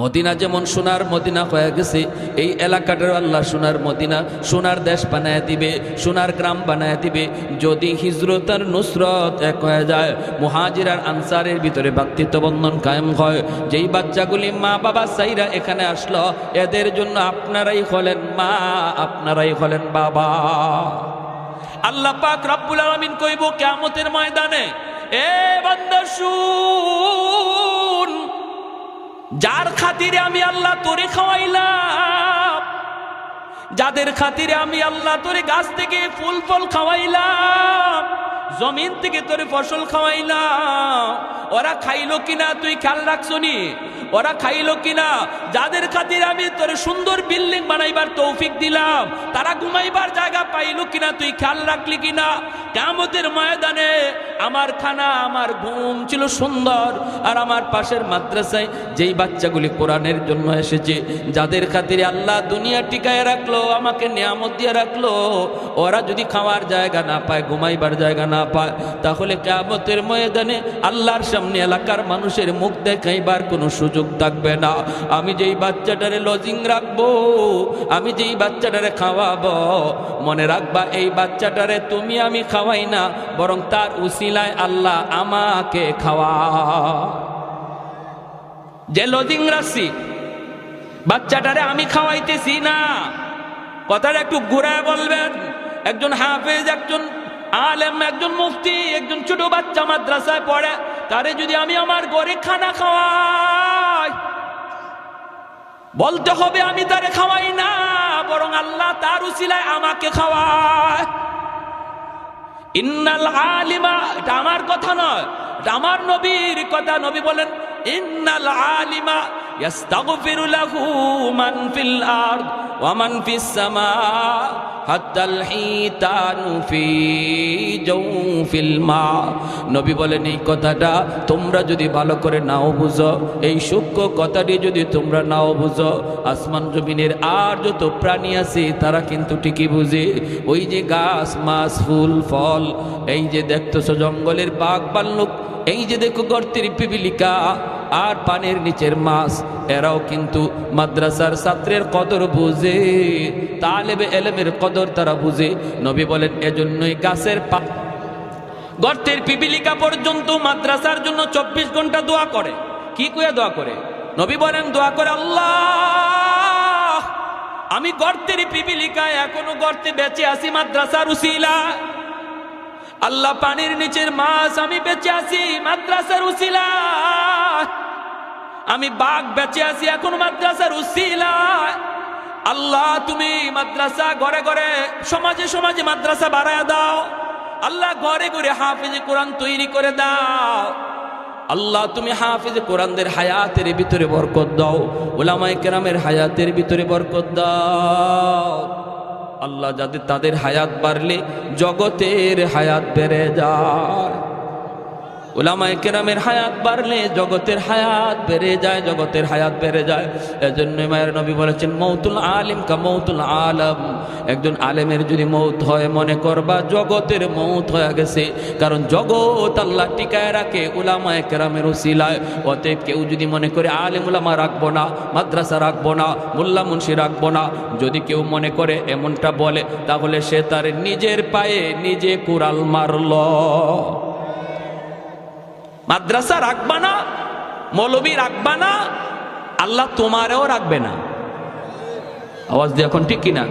মদিনা যেমন সোনার মদিনা হয়ে গেছে, এই এলাকাটার আল্লাহ সোনার মদিনা, সোনার দেশ বানায় দিবে, সোনার গ্রাম বানায় দিবে। যদি হিজরত আর নুসরত এক হয়ে যায়, মুহাজির আর আনসারের ভিতরে ভ্রাতৃত্ব বন্ধন কায়েম হয়। যেই বাচ্চাগুলি মা বাবা সাইরা এখানে আসলো, এদের জন্য আপনারাই হলেন মা, আপনারাই হলেন বাবা। আল্লাহ পাক রব্বুল আলামিন কইব কিয়ামতের ময়দানে, এ বান্দা শুন, যার খাতিরে আমি আল্লাহ তোরে খাওয়াইলাম, যাদের খাতিরে আমি আল্লাহ তোরে গাছ থেকে ফুল ফল খাওয়াইলাম, জমিন থেকে তোরে ফসল খাওয়াইলাম, ওরা খাইলো কিনা তুই খেয়াল রাখছো নি? ওরা খাইলো কিনা? যাদের খাতিরে আমি তোরে সুন্দর বিল্ডিং বানাইবার তৌফিক দিলাম, তারা ঘুমাইবার জায়গা পাইলো কিনা তুই খেয়াল রাখলি কিনা? কিয়ামতের ময়দানে আমার খানা আমার ঘুম ছিল সুন্দর, আর আমার পাশের মাদ্রাসায় যেই বাচ্চাগুলি কোরআনের জন্য এসেছে, যাদের খাতিরে আল্লাহ দুনিয়া টিকায় রাখলো, আমাকে নিয়ামত দিয়ে রাখলো, ওরা যদি খাওয়ার জায়গা না পায়, ঘুমাইবার জায়গা না পায়, তাহলে কিয়ামতের ময়দানে আল্লাহর সামনে এলাকার মানুষের মুখ দেখাইবার কোনো সুযোগ থাকবে না। আমি যেই বাচ্চাটারে লজিং রাখবো, আমি যেই বাচ্চাটারে খাওয়াবো, মনে রাখবা এই বাচ্চাটারে তুমি আমি খাওয়াই না, বরং তার উসিলায় আল্লাহ আমাকে খাওয়া। যে লজিং রাখছি, বাচ্চাটারে আমি খাওয়াইতেছি না, কথাটা একটু ঘুরায় বলবেন। একজন হাফেজ, একজন আলেম, একজন মুফতি, একজন ছোট বাচ্চা মাদ্রাসায় পড়ে, তারে যদি আমি আমার ঘরে খানা খাওয়াই, বলতে হবে আমি তারে খাওয়াই না, বরং আল্লাহ তার উসিলায় আমাকে খাওয়ায়। ইন্নাল আলিমা, এটা আমার কথা নয়, এটা আমার নবীর কথা। নবী বলেন ইন্নাল আলিমা ইয়াস্তাগফিরু লাহু মান ফিল আরদ ওয়া মান ফিস সামা হাত্তাল হিতানু ফি জাওফিল মা। নবী বলেন এই কথাটা তোমরা যদি ভালো করে নাও বুঝো, এই সূক্ষ্ম কথাটি যদি তোমরা নাও বুঝো, আসমান জমিনের আর যত প্রাণী আছে তারা কিন্তু ঠিকই বুঝে। ওই যে গাছ মাছ ফুল ফল, এই যে দেখতেছো জঙ্গলের বাঘ ভাল্লুক, এই যে দেখো গর্তের পিপিলিকা আর পানির নিচের মাছ, এরাও কিন্তু মাদ্রাসার ছাত্রের কদর বুঝে, তালেবে এলেমের কদর তারা বুঝে। নবী বলেন এজন্যই গাছের গর্তের পিপিলিকা পর্যন্ত মাদ্রাসার জন্য 24 ঘন্টা দোয়া করে। কি কইয়া দোয়া করে? নবী বলেন দোয়া করে, আল্লাহ আমি গর্তের পিপিলিকায় এখনো গর্তে বেঁচে আছি মাদ্রাসার উসিলা। আল্লাহ পানির নিচের মাছ আমি বেঁচে আছি মাদ্রাসার উসিলা। আমি বাঘ বেঁচে আছি এখন মাদ্রাসার উসিলা। আল্লাহ তুমি মাদ্রাসা ঘরে ঘরে সমাজে সমাজে মাদ্রাসা বাড়ায় দাও। আল্লাহ ঘরে ঘরে হাফেজে কোরআন তৈরি করে দাও। আল্লাহ তুমি হাফেজে কোরআনদের হায়াতের ভিতরে বরকত দাও, উলামায়ে কেরামের হায়াতের ভিতরে বরকত দাও। আল্লাহ যাদের তাদের হায়াত বাড়লে জগতের হায়াত বেড়ে যায়। উলামায়ে কেরামের হায়াত বাড়লে জগতের হায়াত বেড়ে যায়, জগতের হায়াত বেড়ে যায়। এজন্য মায়ের নবী বলেছেন মৌতুল আলিম কা মৌতুল আলম। একজন আলেমের যদি মৌত হয় মনে করবা জগতের মৌত হয়ে গেছে, কারণ জগৎ আল্লাহ টিকায় রাখে উলামায়ে কেরামের উসিলায়। অতএব কেউ যদি মনে করে আলেম উলামা রাখবো না, মাদ্রাসা রাখবো না, মোল্লা মুন্সি রাখবো না, যদি কেউ মনে করে এমনটা বলে, তাহলে সে তার নিজের পায়ে নিজে কুড়াল মারল। মাদ্রাসা রাখবা না, মৌলবী রাখবা না, আল্লাহ তোমারেও রাখবে না। আওয়াজ দিয়ে এখন ঠিক কিনা?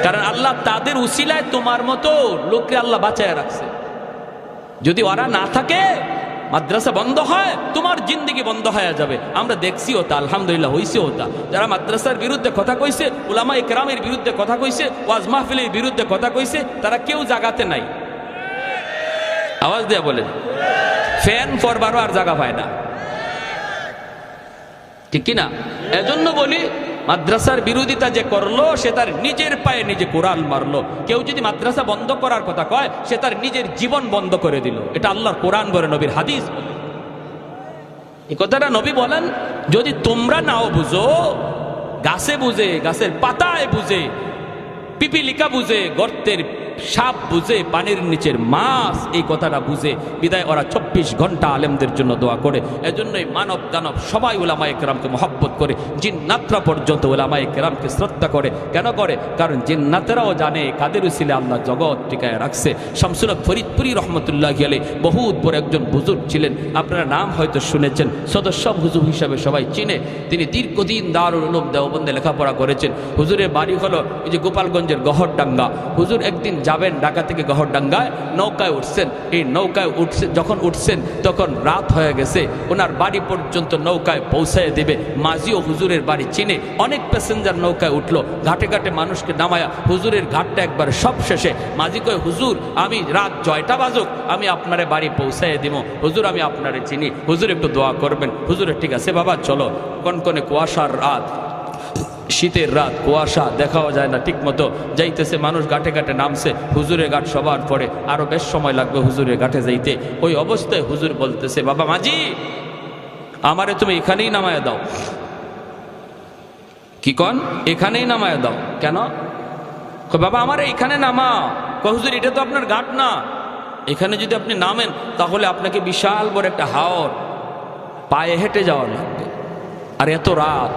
কারণ আল্লাহ তাদের উসিলায় তোমার মতো লোককে আল্লাহ বাঁচায় রাখছে। যদি ওরা না থাকে, মাদ্রাসা বন্ধ হয়, তোমার জিন্দেগি বন্ধ হয়ে যাবে। আমরা দেখছি ওটা, আলহামদুলিল্লাহ হইছে ওটা। যারা মাদ্রাসার বিরুদ্ধে কথা কইছে, উলামায়ে কেরামের বিরুদ্ধে কথা কইছে, ওয়াজ মাহফিলের বিরুদ্ধে কথা কইছে, তারা কেউ জাগাতে নাই। আওয়াজ দিয়ে বলেন, ফ্যান পরবারও আর জায়গা পায় না, ঠিক কিনা? এজন্য বলি মাদ্রাসার বিরোধিতা যে করলো সে তার নিজের পায়ে নিজে কোরআন মারলো। কেউ যদি মাদ্রাসা বন্ধ করার কথা কয়, সে তার নিজের জীবন বন্ধ করে দিল। এটা আল্লাহর কোরআন বলে, নবীর হাদিস বলে। এই কথাটা নবী বলেন, যদি তোমরা নাও বুঝো, গাছে বুঝে, গাছের পাতায় বুঝে, পিপিলিকা বুঝে, গর্তের সাপ বুঝে, পানির নিচের মাছ এই কথাটা বুঝে, বিদায় ওরা 24 ঘন্টা আলেমদের জন্য দোয়া করে। এজন্যই মানব দানব সবাই উলামায়ে কেরামকে মহব্বত করে, জিন্নাতরা পর্যন্ত উলামায়ে কেরামকে শ্রদ্ধা করে। কেন করে? কারণ জিন্নাতেরাও জানে কাদের উসিলে আল্লাহ জগৎ টিকায় রাখছে। শামসুল হক ফরিদপুরি রহমতুল্লাহি আলাইহি বহুত বড় একজন বুজুর্গ ছিলেন, আপনারা নাম হয়তো শুনেছেন, সদস্য হুজুর হিসাবে সবাই চিনে। তিনি দীর্ঘদিন দারুল উলুম দেওবন্দে লেখাপড়া করেছেন। হুজুরের বাড়ি হলো এই যে গোপালগঞ্জের গহরডাঙ্গা। হুজুর একদিন যাবেন ঢাকা থেকে গহরডাঙ্গায়, নৌকায় উঠছেন। এই নৌকায় যখন উঠছেন তখন রাত হয়ে গেছে। ওনার বাড়ি পর্যন্ত নৌকায় পৌঁছায় দেবে। মাঝিও হুজুরের বাড়ি চিনে, অনেক প্যাসেঞ্জার নৌকায় উঠলো, ঘাটে ঘাটে মানুষকে নামায়া হুজুরের ঘাটটা একবার সব শেষে মাঝি কয়, হুজুর আমি রাত 6টা বাজুক আমি আপনারে বাড়ি পৌঁছায় দিব, হুজুর আমি আপনারে চিনি, হুজুর একটু দোয়া করবেন। হুজুরের ঠিক আছে বাবা চলো। কনকনে কুয়াশার রাত, শীতের রাত, কুয়াশা, দেখাও যায় না ঠিক মতো। যাইতেছে মানুষ, ঘাটে ঘাটে নামছে। হুজুরের ঘাট সবার পরে, আরো বেশ সময় লাগবে হুজুরের ঘাটে যাইতে। ওই অবস্থায় হুজুর বলতেছে, বাবা মাঝি আমারে তুমি এখানেই নামায় দাও। কি কন? এখানেই নামায় দাও। কেন? বাবা আমারে এখানে নামা। হুজুর এটা তো আপনার ঘাট না, এখানে যদি আপনি নামেন তাহলে আপনাকে বিশাল বড় একটা হাওর পায়ে হেঁটে যাওয়া লাগবে, আর এত রাত,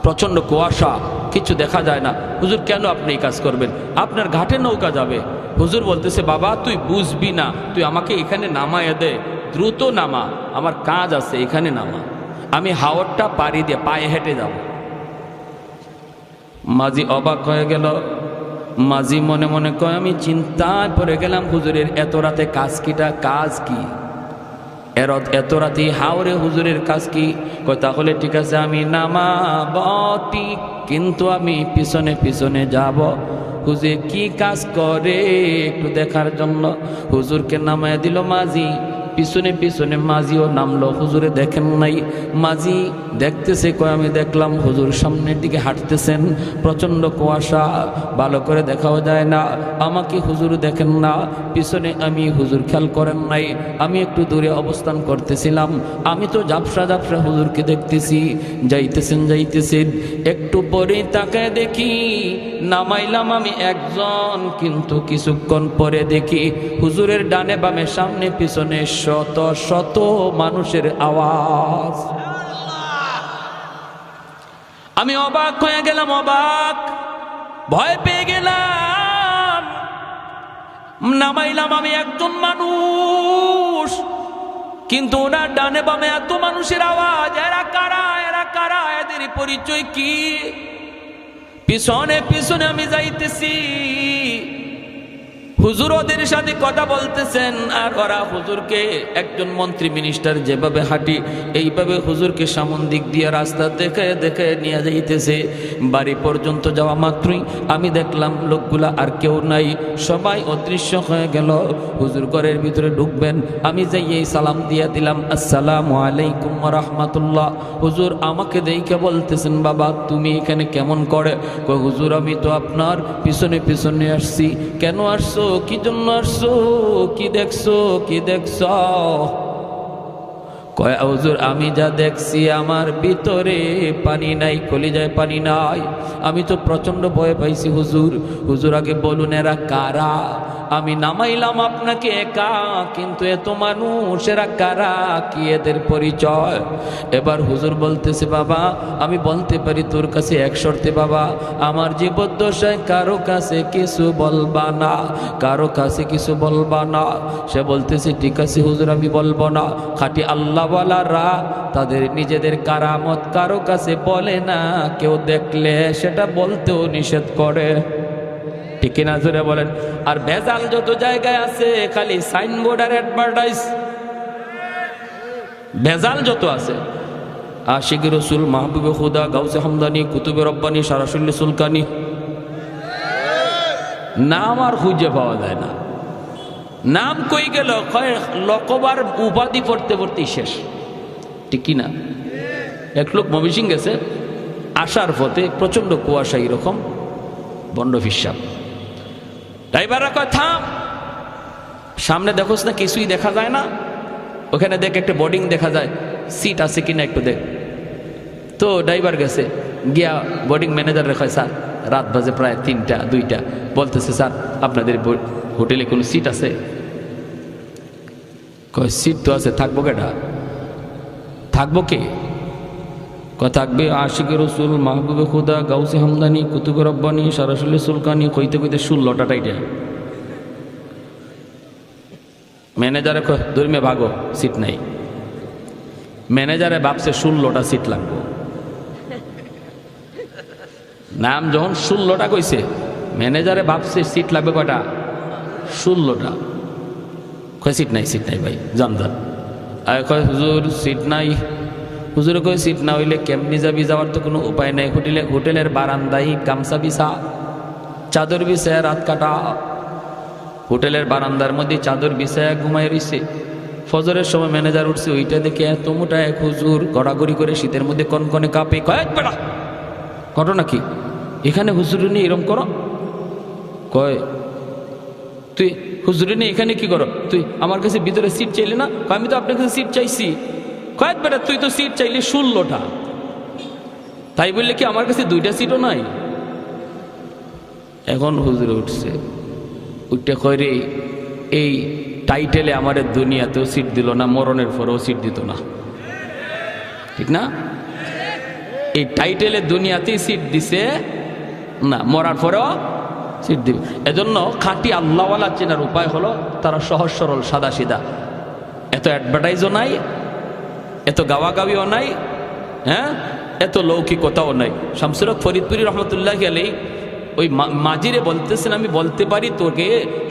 প্রচন্ড কুয়াশা, কিছু দেখা যায় না। হুজুর কেন আপনি এই কাজ করবেন? আপনার ঘাটে নৌকা যাবে। হুজুর বলতেছে, বাবা তুই বুঝবি না, তুই আমাকে এখানে নামায় দে, দ্রুত নামা, আমার কাজ আছে, এখানে নামা, আমি হাওরটা পাড়ি দিয়ে পায়ে হেঁটে যাব। মাঝি অবাক হয়ে গেল। মাঝি মনে মনে কয়, আমি চিন্তায় পড়ে গেলাম, হুজুরের এত রাতে কাজ কিটা, কাজ কি এত রাতে হাওরে হুজুরের কাজ কি? কয় তাহলে ঠিক আছে আমি নামাব ঠিক, কিন্তু আমি পিছনে পিছনে যাব। হুজুর কি কাজ করে একটু দেখার জন্য হুজুরকে নামায় দিল মাঝি। পিছনে পিছনে মাঝিও নামলো, হুজুরে দেখেন নাই। মাঝি দেখতেছে, কয় আমি দেখলাম হুজুর সামনের দিকে হাঁটতেছেন, প্রচণ্ড কুয়াশা, ভালো করে দেখাও যায় না, আমাকে হুজুর দেখেন না, পিছনে আমি হুজুর খেয়াল করেন নাই, আমি একটু দূরে অবস্থান করতেছিলাম, আমি তো ঝাপসা ঝাপসা হুজুরকে দেখতেছি, যাইতেছেন যাইতেছেন, একটু পরে তাকায় দেখি নামাইলাম আমি একজন, কিন্তু কিছুক্ষণ পরে দেখি হুজুরের ডানে বামে সামনে পিছনে শত শত মানুষের আওয়াজ। আমি অবাক হয়ে গেলাম, অবাক, ভয় পেয়ে গেলাম। নামাইলাম আমি একজন মানুষ, কিন্তু ওনার ডানে বামে এত মানুষের আওয়াজ, এরা কারা, এরা কারা, এদের পরিচয় কি? পিছনে পিছনে আমি যাইতেছি, হুজুর ওদের সাথে কথা বলতেছেন, আর ওরা হুজুরকে, একজন মন্ত্রী মিনিস্টার যেভাবে হাঁটি এইভাবে হুজুরকে সামন দিক দিয়ে রাস্তা দেখে দেখে নিয়ে যাইতেছে। বাড়ি পর্যন্ত যাওয়া মাত্রই আমি দেখলাম লোকগুলা আর কেউ নাই, সবাই অদৃশ্য হয়ে গেল। হুজুর ঘরের ভিতরে ঢুকবেন, আমি যাই এই সালাম দিয়ে দিলাম, আসসালামু আলাইকুম ওয়া রাহমাতুল্লাহ। হুজুর আমাকে দেখে বলতেছেন, বাবা তুমি এখানে কেমন করে? কই হুজুর আমি তো আপনার পিছনে পিছনে আসছি। কেন আসছো, কি জন্য আসছো, কি দেখছো, কি দেখছ? কয় হুজুর আমি যা দেখছি আমার ভিতরে পানি নাই, কলিজায় পানি নাই, আমি তো প্রচন্ড ভয় পাইছি হুজুর। হুজুর আগে বলুন এরা কারা? আমি নামাইলাম আপনাকে একা, কিন্তু এত মানুষ, এরা কারা, কি এদের পরিচয়? এবার হুজুর বলতেছে, বাবা আমি বলতে পারি তোর কাছে এক শর্তে, বাবা আমার জীবদ্দশায় কারো কাছে কিছু বলবা না, কারো কাছে কিছু বলবা না। সে বলতেছে ঠিক আছে হুজুর আমি বলবো না। খাঁটি আল্লাহওয়ালারা তাদের নিজেদের কারামত কারো কাছে বলে না, কেউ দেখলে সেটা বলতেও নিষেধ করে, ঠিক না জোরে বলেন? আর ভেজাল যত জায়গায় আছে খালি সাইনবোর্ড আর অ্যাডভার্টাইজ, ভেজাল যত আছে, আশিক রসুল, মাহবুবে খুদা, গাউসে হামদানি, কুতুবে রব্বানি, সারাসুল্লি সুলকানি, নাম আর খুঁজে পাওয়া যায় না। নাম কই গেল, লকবার উপাধি পড়তে পড়তেই শেষ, ঠিক কি না? এক লোক ময়মনসিংহ গেছে, আসার পথে প্রচন্ড কুয়াশা, এরকম বন্ড ফিসাব, ড্রাইভাররা কয় থাম, সামনে দেখোস না কিছুই দেখা যায় না, ওখানে দেখ একটা বোর্ডিং দেখা যায়, সিট আছে কিনা একটু দেখ। তো ড্রাইভার গেছে, গিয়া বোর্ডিং ম্যানেজার রেখে, স্যার রাত বাজে প্রায় 3টা 2টা, বলতেছে স্যার আপনাদের হোটেলে কোনো সিট আছে? কয় সিট তো আছে, থাকবো কেটা, থাকবো কে? থাকবে আশিক রসুল, মাহবুবে খুদা, গাউসে হামদানি, কুতুবে রব্বানি, সারাসুল্লি সুলকানি, কইতে কইতে 16টা টাইটা। ম্যানেজারে ধর্মে ভাগো, সিট নাই। ম্যানেজারে ভাবছে 16টা সিট লাগবো, নাম যখন 16টা কইছে, ম্যানেজারে ভাবছে সিট লাগবে কয়টা? 16টা। কয় সিট নাই, সিট নাই ভাই, যান যান। আর কয় হুজুর সিট নাই। হুজুরে কয় সিট না হইলে কেমনি যাবি, যাওয়ার তো কোনো উপায় নাই। হোটেলের বারান্দায় গামছা বিছা, চাদর বিছায় রাত কাটা, হোটেলের বারান্দার মধ্যে চাদর বিছায় ঘুমায় রইছে। ফজরের সময় ম্যানেজার উঠছে, ওইটা দেখে এত মোটা এক হুজুর গড়াগড়ি করে শীতের মধ্যে কনকনে কাঁপে। কয়েক বেড়া ঘটনা কি, এখানে হুজুরে নিয়ে এরম করো? কয় তুই হুজুরে নিয়ে এখানে কি করো? তুই আমার কাছে ভিতরে সিট চাইলি না? আমি তো আপনার কাছে সিট চাইছি। কয়েক বেটা তুই তো সিট চাইলি 16টা, তাই বললে কি আমার কাছে 2টা সিটও নাই? এখন হুজুরে উঠছে, উঠতে কয় রে এই টাইটেলে আমার দুনিয়াতেও সিট দিল না, মরণের পরেও সিট দিত না, ঠিক না? এই টাইটেলে দুনিয়াতেই সিট দিছে না, মরার পরেও সিট দিবে। এজন্য খাঁটি আল্লাহওয়ালা চেনার উপায় হলো তারা সহজ সরল সাদা সিধা, এত অ্যাডভার্টাইজও নাই, এত গাওয়াগাওয়িও নাই, হ্যাঁ এত লৌকিকতাও নাই। শামসুল হক ফরিদপুরি রহমতুল্লাহ আলাইহি ওই মাজিরে বলতেছেন, আমি বলতে পারি তোকে,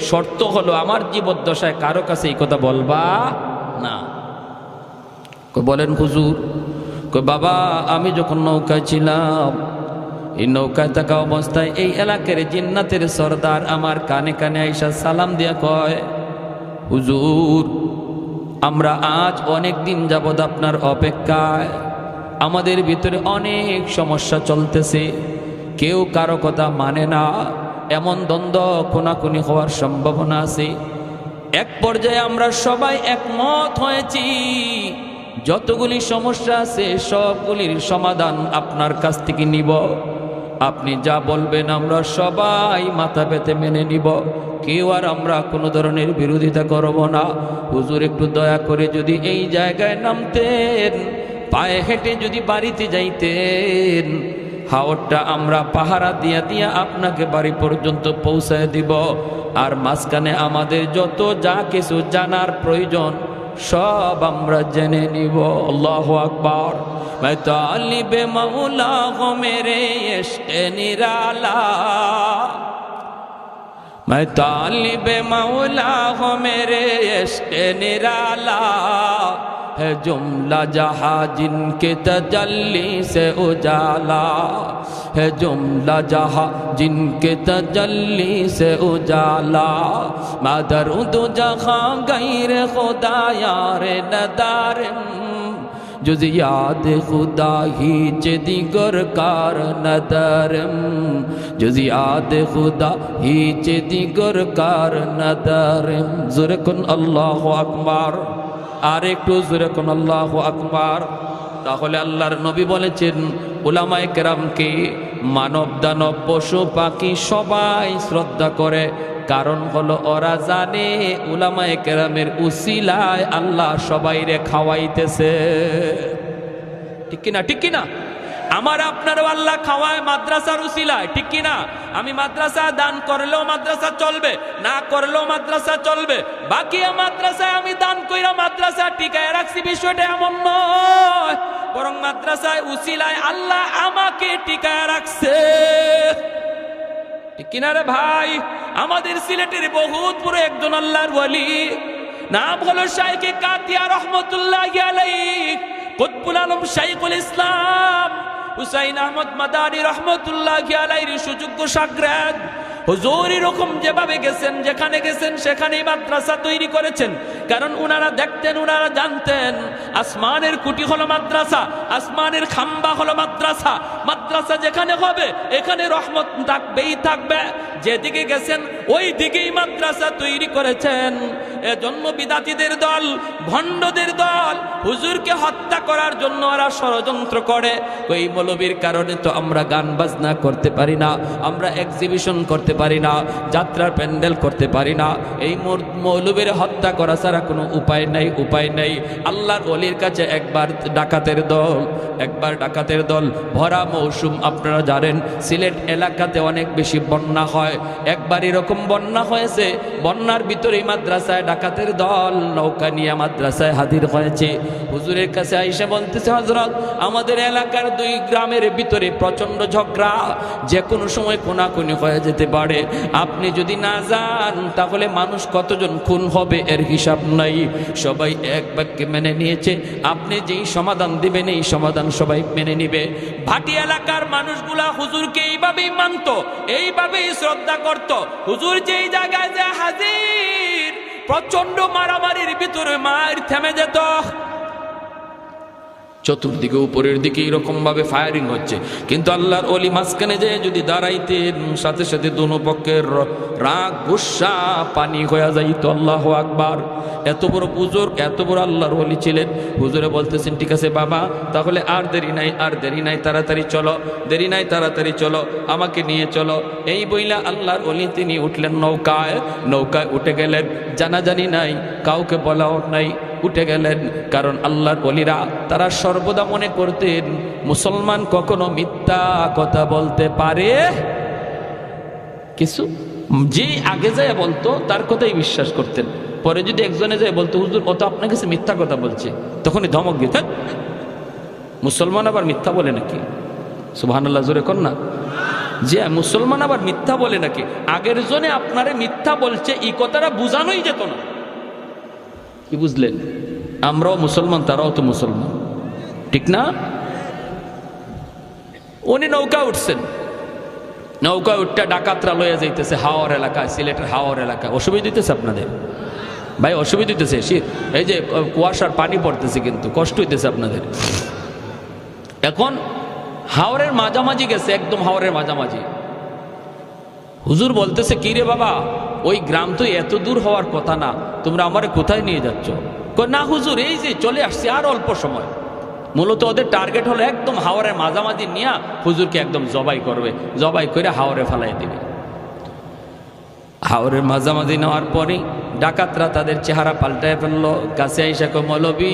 শর্ত হলো আমার জীবদ্দশায় কারো কাছে এই কথা বলবা না। বলেন হুজুর? বাবা আমি যখন নৌকায় ছিলাম, এই নৌকায় থাকা অবস্থায় এই এলাকার জিন্নাতের সর্দার আমার কানে কানে আইসা সালাম দিয়া কয়, হুজুর আমরা আজ অনেক দিন যাবৎ আপনার অপেক্ষায়, আমাদের ভিতরে অনেক সমস্যা চলতেছে, কেউ কারো কথা মানে না, এমন দ্বন্দ্ব খুনাখুনি হওয়ার সম্ভাবনা আছে। এক পর্যায়ে আমরা সবাই একমত হয়েছি যতগুলি সমস্যা আছে সবগুলির সমাধান আপনার কাছ থেকে নিব। আপনি যা বলবেন আমরা সবাই মাথা পেতে মেনে নিব, কেউ আর আমরা কোনো ধরনের বিরোধিতা করব না। হুজুর একটু দয়া করে যদি এই জায়গায় নামতেন, পায়ে হেঁটে যদি বাড়িতে যাইতেন, হাওরটা আমরা পাহারা দিয়া দিয়া আপনাকে বাড়ি পর্যন্ত পৌঁছায় দিব। আর মাঝখানে আমাদের যত যা কিছু জানার প্রয়োজন সব আমরা জেনে নিব। আল্লাহু আকবার। मैं तालिब मौला हो मेरे इश्क़ निराला, मैं तालिब मौला हो मेरे इश्क़ निराला, है जुमला जहाँ जिनके तजल्ली से उजाला, है जुमला जहाँ जिनके तजल्ली से उजाला, मैं दरूद जहाँ गैर खुदा यार नदारम, जुज़ याद खुदा ही दिगर कार नदरम, जुज़ याद खुदा ही दिगर कार नदरम। ज़ोरे कुन अल्लाहु अकबर। আর একটু জোরে কোন আল্লাহু আকবার। তাহলে আল্লাহর নবী বলেছেন উলামায়ে কেরামকে মানব দানব পশু পাখি সবাই শ্রদ্ধা করে, কারণ হলো ওরা জানে উলামায়ে কেরামের উসিলায় আল্লাহ সবাইরে খাওয়াইতেছে। ঠিক কিনা? ঠিক কিনা? আমার আপনারও আল্লাহ খাওয়ায় মাদ্রাসার উসিলায়, ঠিক কিনা? আমি মাদ্রাসা দান করলেও মাদ্রাসা চলবে, না করলেও মাদ্রাসা চলবে, বাকি মাদ্রাসায় আমি দান কইরা মাদ্রাসা টিকায় রাখছি, বিষয়টা এমন নয়, বরং মাদ্রাসায় উসিলায় আল্লাহ আমাকে টিকায় রাখছে। ঠিক কিনা রে ভাই? আমাদের সিলেটের বহুত পুরো একজন আল্লাহর ওয়ালি, নাম হলো শাইখে কাতিয়া রহমতুল্লাহি আলাইহি, কুতবুল আলম শাইখুল ইসলাম হুসাইন আহমদ মাদানী রহমতুল্লাহি আলাইহির সুযোগ্য শাগরেদ। হুজুর এরকম যেভাবে গেছেন, যেখানে গেছেন সেখানেই মাদ্রাসা তৈরি করেছেন, কারণ উনারা দেখতেন, উনারা জানতেন আসমানের কুটি হলো মাদ্রাসা, আসমানের খাম্বা হলো মাদ্রাসা, মাদ্রাসা যেখানে হবে এখানে রহমত থাকবেই থাকবে। যেদিকে গেছেন ওই দিকেই মাদ্রাসা তৈরি করেছেন। এজন্য বিদাতীদের দল, ভণ্ডদের দল হুজুরকে হত্যা করার জন্য ওরা ষড়যন্ত্র করে। ওই মৌলবীর কারণে তো আমরা গান বাজনা করতে পারি না, আমরা এক্সিবিশন করতে পারি না, যাত্রার প্যান্ডেল করতে পারি না। এই মৌলবীর হত্যা করা ছাড়া কোনো উপায় নাই, উপায় নাই। আল্লাহর ওলির কাছে একবার ডাকাতের দল ভরা মৌসুম, আপনারা জানেন সিলেট এলাকাতে অনেক বেশি বন্যা হয়। একবার এরকম বন্যা হয়েছে, বন্যার ভিতরে মাদ্রাসায় ডাকাতের দল নৌকা নিয়ে মাদ্রাসায় হাজির হয়েছে। হুজুরের কাছে আইসা বলতেছে, হযরত আমাদের এলাকার 2 গ্রামের ভিতরে প্রচন্ড ঝগড়া, যে কোনো সময় কোনাকুনি হয়ে যেতে পারে, আপনি যদি না যান তাহলে মানুষ কতজন খুন হবে এর হিসাব নাই। সবাই এক বাক্যে মেনে নিয়েছে, আপনি যেই সমাধান দিবেন এই সমাধান সবাই মেনে নিবে। ভাটি এলাকার মানুষগুলা হুজুরকে এইভাবেই মানত, এইভাবেই শ্রদ্ধা করত। হুজুর যেই জায়গায় যে হাজির, প্রচন্ড মারামারির ভিতরে মার থেমে যেত। চতুর্দিকে উপরের দিকে এরকম ভাবে ফায়ারিং হচ্ছে, কিন্তু আল্লাহর ওলি মাঝখানে যে যদি দাঁড়াইতেন, সাথে সাথে দোনো পক্ষের রাগ গুসা পানি হয়ে যাইত। আল্লাহু আকবার। এত বড় বুজুর্গ, এত বড় আল্লাহর ওলি ছিলেন। হুজুরে বলতেছেন, ঠিক আছে বাবা, তাহলে আর দেরি নাই, আর দেরি নাই, তাড়াতাড়ি চলো, দেরি নাই, তাড়াতাড়ি চলো, আমাকে নিয়ে চলো। এই বইলা আল্লাহর ওলি তিনি উঠলেন নৌকায়, নৌকায় উঠে গেলেন, জানাজানি নাই, কাউকে বলাও নাই, উঠে গেলেন। কারণ আল্লাহর ওলিরা তারা সর্বদা মনে করতেন মুসলমান কখনো মিথ্যা কথা বলতে পারে কিছু, যে আগে যায় বলতো তার কথাই বিশ্বাস করতেন। পরে যদি একজনে যায় বলতো, হুজুর ও তো আপনার কাছে মিথ্যা কথা বলছে, তখনই ধমক দিতেন, মুসলমান আবার মিথ্যা বলে নাকি? সুবহানাল্লাহ, জোরে কর না। যে মুসলমান আবার মিথ্যা বলে নাকি? আগের জনে আপনারে মিথ্যা বলছে এই কথাটা বুঝানোই যেত না। কি বুঝলেন? আমরাও মুসলমান, তারাও তো মুসলমান, ঠিক না? উনি নৌকা উঠছেন, নৌকা উঠটা ডাকাতরা লয়ে যাইতেছে হাওর এলাকায়, সিলেটের হাওর এলাকায়। অসুবিধা দিতেছে আপনাদের? ভাই অসুবিধা হইতেছে, এই যে কুয়াশার পানি পড়তেছে, কিন্তু কষ্ট হইতেছে আপনাদের। এখন হাওরের মাঝামাঝি গেছে, একদম হাওরের মাঝামাঝি। হুজুর বলতেছে, কি রে বাবা, ওই গ্রাম তো এত দূর হওয়ার কথা না, তোমরা আমারে কোথায় নিয়ে যাচ্ছ? না হুজুর, এই যে চলে আসছি, আর অল্প সময়। মূলত ওদের টার্গেট হলো একদম হাওরের মাঝামাঝি নিয়ে হুজুরকে একদম জবাই করবে, জবাই করে হাওরে ফেলাই দিবে। হাওরের মাঝামাঝি নেওয়ার পরে ডাকাতরা তাদের চেহারা পাল্টায় ফেললো। কাছে আইসা কয়, মৌলবী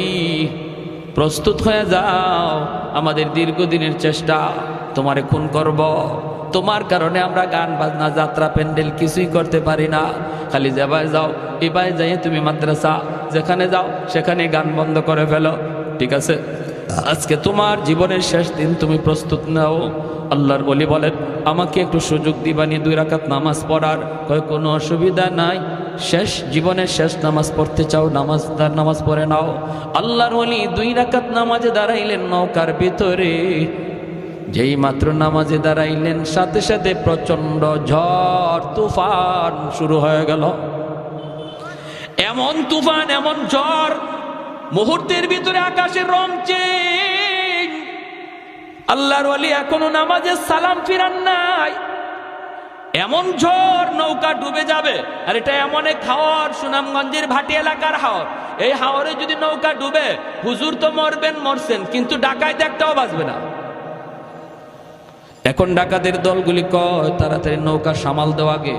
প্রস্তুত হয়ে যাও, আমাদের দীর্ঘদিনের চেষ্টা, তোমারে খুন করব। তোমার কারণে আমরা গান বাজনা যাত্রা প্যান্ডেল কিছুই করতে পারি না। খালি যাবাই যাও, এবারে যাই তুমি মাদ্রাসা, যেখানে যাও সেখানে গান বন্ধ করে ফেলো, ঠিক আছে? আজকে তোমার জীবনের শেষ দিন, তুমি প্রস্তুত নাও। আল্লাহর ওলি বলেন, আমাকে একটু সুযোগ দিবানি 2 রাকাত নামাজ পড়ার? কয়, কোনো অসুবিধা নাই, শেষ জীবনের শেষ নামাজ পড়তে চাও, নামাজ পড়ে নাও। আল্লাহর ওলি 2 রাকাত নামাজে দাঁড়াইলেন নৌকার ভিতরে। যেই মাত্র নামাজে দাঁড়াইলেন, সাথে সাথে প্রচন্ড ঝড় তুফান শুরু হয়ে গেল। এমন তুফান, এমন ঝড়, মুহূর্তের ভিতরে আকাশের রং চেঞ্জ। আল্লাহর ওলি এখনো নামাজে সালাম ফিরান নাই, এমন ঝড়, নৌকা ডুবে যাবে। আর এটা এমন এক হাওর, সুনামগঞ্জের ভাটি এলাকার হাওর। এই হাওরে যদি নৌকা ডুবে, হুজুর তো মরবেন, মরছেন, কিন্তু ডাকাইতে একটাও বাঁচবে না। এখন ডাকাতের দলগুলি কয়, তাড়াতাড়ি নৌকা সামাল দেওয়া, আগে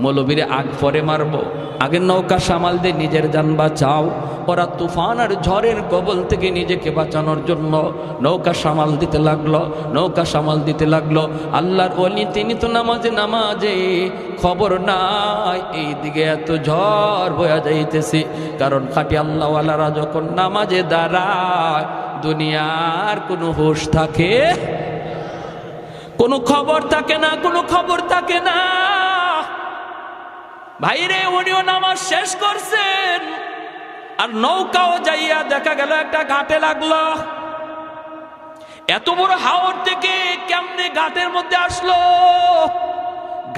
মৌলবীরে আগ পরে মারবো, আগে নৌকা সামাল দিয়ে নিজের জান বাঁচাও। ওরা তুফান আর ঝড়ের কবল থেকে নিজেকে বাঁচানোর জন্য নৌকা সামাল দিতে লাগলো, নৌকা সামাল দিতে লাগলো। আল্লাহর ওলি তিনি তো নামাজে খবর নাই এইদিকে এত ঝড় বয়া যাইতেছে। কারণ খাঁটি আল্লাহওয়ালারা যখন নামাজে দাঁড়ায়, দুনিয়ার কোনো হুঁশ থাকে, কোনো খবর থাকে না, কোনো খবর থাকে না। ভাইরে, উনিও নামাজ শেষ করছেন, আর নৌকাও যাইয়া দেখা গেল একটা ঘাটে লাগলো। এত বড় হাওর থেকে কেমনে ঘাটের মধ্যে আসলো?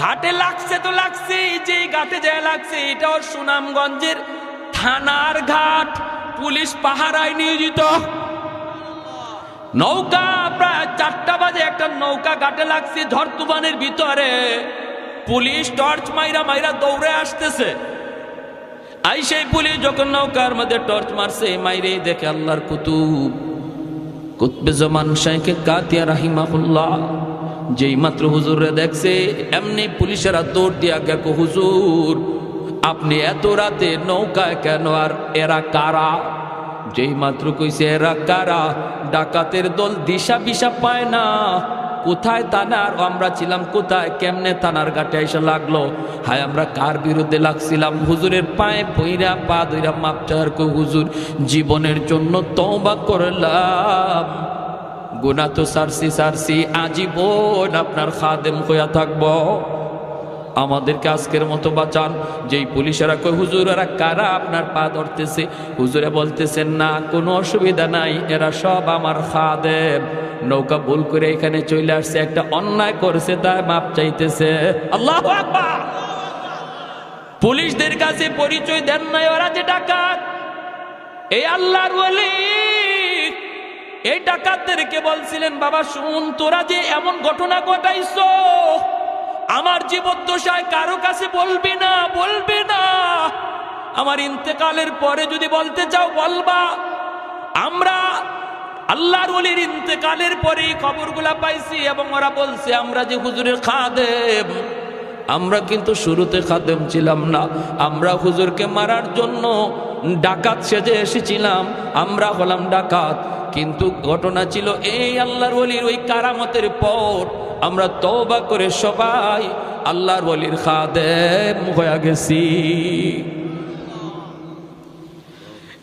ঘাটে লাগছে তো লাগছে, যে ঘাটে যায় লাগছে, এটাও সুনামগঞ্জের থানার ঘাট, পুলিশ পাহারায় নিয়োজিত। নৌকা প্রায় 4টা বাজে একটা নৌকা ঘাটে লাগছে ঝড় তুফানের ভিতরে। পুলিশ টর্চ মাইরা দৌড়ে আসতেছে। আই সেই পুলিশ যখন নৌকার মধ্যে টর্চ মারছে, মাইরে দেখে আল্লাহর কুতবে জামান শাইখে কাতিয়া রাহিমাহুল্লাহ। যেই মাত্র হুজুরে দেখছে, এমনি পুলিশেরা দৌড় দিয়া গেল, হুজুর আপনি এত রাতে নৌকায় কেন, আর এরা কারা? যেই মাত্র কইছে এরা কারা, ডাকাতের দল দিশা বিশা পায় না, কোথায় থানার, আমরা ছিলাম কোথায়, কেমনে থানার ঘাটে এসে লাগলো। হায় আমরা কার বিরুদ্ধে লাগছিলাম? হুজুরের পায়ে পইরা পা ধইরা মাপ চাওয়ার, কই হুজুর জীবনের জন্য তওবা করলাম, গুনাহ তো সারছি, আজীবন আপনার খাদেম হইয়া থাকবো, আমাদেরকে আজকের মতো বাঁচান। যেই পুলিশেরা কই, হুজুর এরা কারা, আপনার পা ধরতেছে? হুজুরে বলতেছেন, না কোনো অসুবিধা নাই, এরা সব আমার খাদেম, নৌকা ভুল করে এখানে চলে আসছে, একটা অন্যায় করেছে তাই মাপ চাইতেছে। আল্লাহু আকবার। পুলিশদের কাছে পরিচয় দেন নাই ওরা যে ডাকাত। এই আল্লাহর ওলি এই ডাকাতদেরকে বলছিলেন, বাবা শুন, তোরা যে এমন ঘটনা ঘটাইছো, আমার জীবদ্দশায় কারো কাছে বলবি না, আমার ইন্তেকালের পরে যদি বলতে চাও বলবা। আমরা আল্লাহর ওলির ইন্তেকালের পরে খবরগুলা পাইছি, এবং ওরা বলছে আমরা যে হুজুরের খাদেম, আমরা কিন্তু শুরুতে খাদেম ছিলাম না, আমরা হুজুরকে মারার জন্য ডাকাত সেজে এসেছিলাম, আমরা হলাম ডাকাত। কিন্তু ঘটনা ছিল এই, আল্লাহর ওলির ওই কারামতের পর আমরা তওবা করে সবাই আল্লাহর ওলির খাদেম হয়ে গেছি।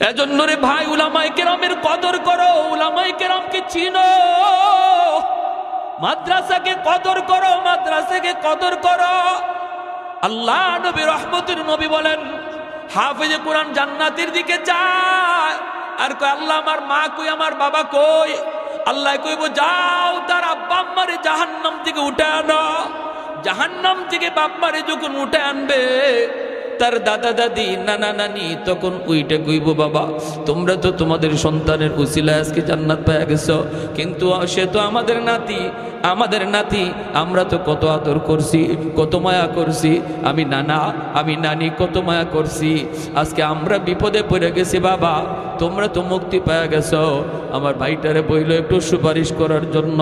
এজন্য রে ভাই, উলামায়ে কেরামের কদর করো, উলামায়ে কেরামকে চিনো, মাদ্রাসাকে কদর করো, মাদ্রাসাকে কদর করো। আল্লাহ নবী রহমতের নবী বলেন, হাফেজে কোরআন জান্নাতের দিকে যায়, আর কয় আল্লাহ আমার মা কই, আমার বাবা কই? আল্লাহ কইব, যাও তার আব্বা আম্মারে জাহান্নাম থেকে উঠে আনো। জাহান্নাম থেকে বাপ মারে যখন উঠে আনবে, তার দাদা দাদি নানা নানি তখন উইটে কইব, বাবা তোমরা তো তোমাদের সন্তানের উসিলায় আজকে জান্নাত পেয়ে গেছো, কিন্তু সে তো আমাদের নাতি, আমাদের নাতি, আমরা তো কত আদর করছি, কত মায়া করছি, আমি নানা আমি নানি কত মায়া করছি, আজকে আমরা বিপদে পড়ে গেছি, বাবা তোমরা তো মুক্তি পেয়ে গেছো। আমার ভাইটারে বইল একটু সুপারিশ করার জন্য।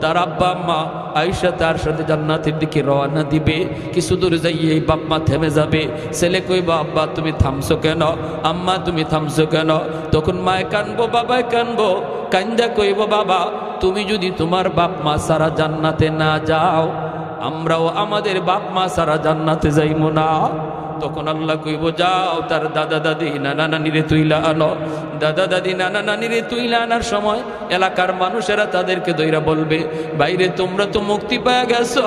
তার আব্বা আম্মা আয়েশা তার সাথে জান্নাতের দিকে রওনা দিবে, কিছু দূর যাইয়ে বাপ মা থেমে যাবে। ছেলে কইবা, আব্বা তুমি থামছো কেন, আম্মা তুমি থামছো কেন? তখন মায় কানবো, বাবায় কানবো, কান্দা কইব, বাবা তুমি যদি তোমার বাপ মা সারা জান্নাতে না যাও, আমরাও আমাদের বাপ মা সারা জান্নাতে যাইব না। তখন আল্লাহ কইব, যাও তার দাদা দাদি নানা নানিরে তুইলা আনো। দাদা দাদি নানা নানিরে তুইলা আনার সময় এলাকার মানুষেরা তাদেরকে দইরা বলবে, বাইরে তোমরা তো মুক্তি পেয়ে গেছো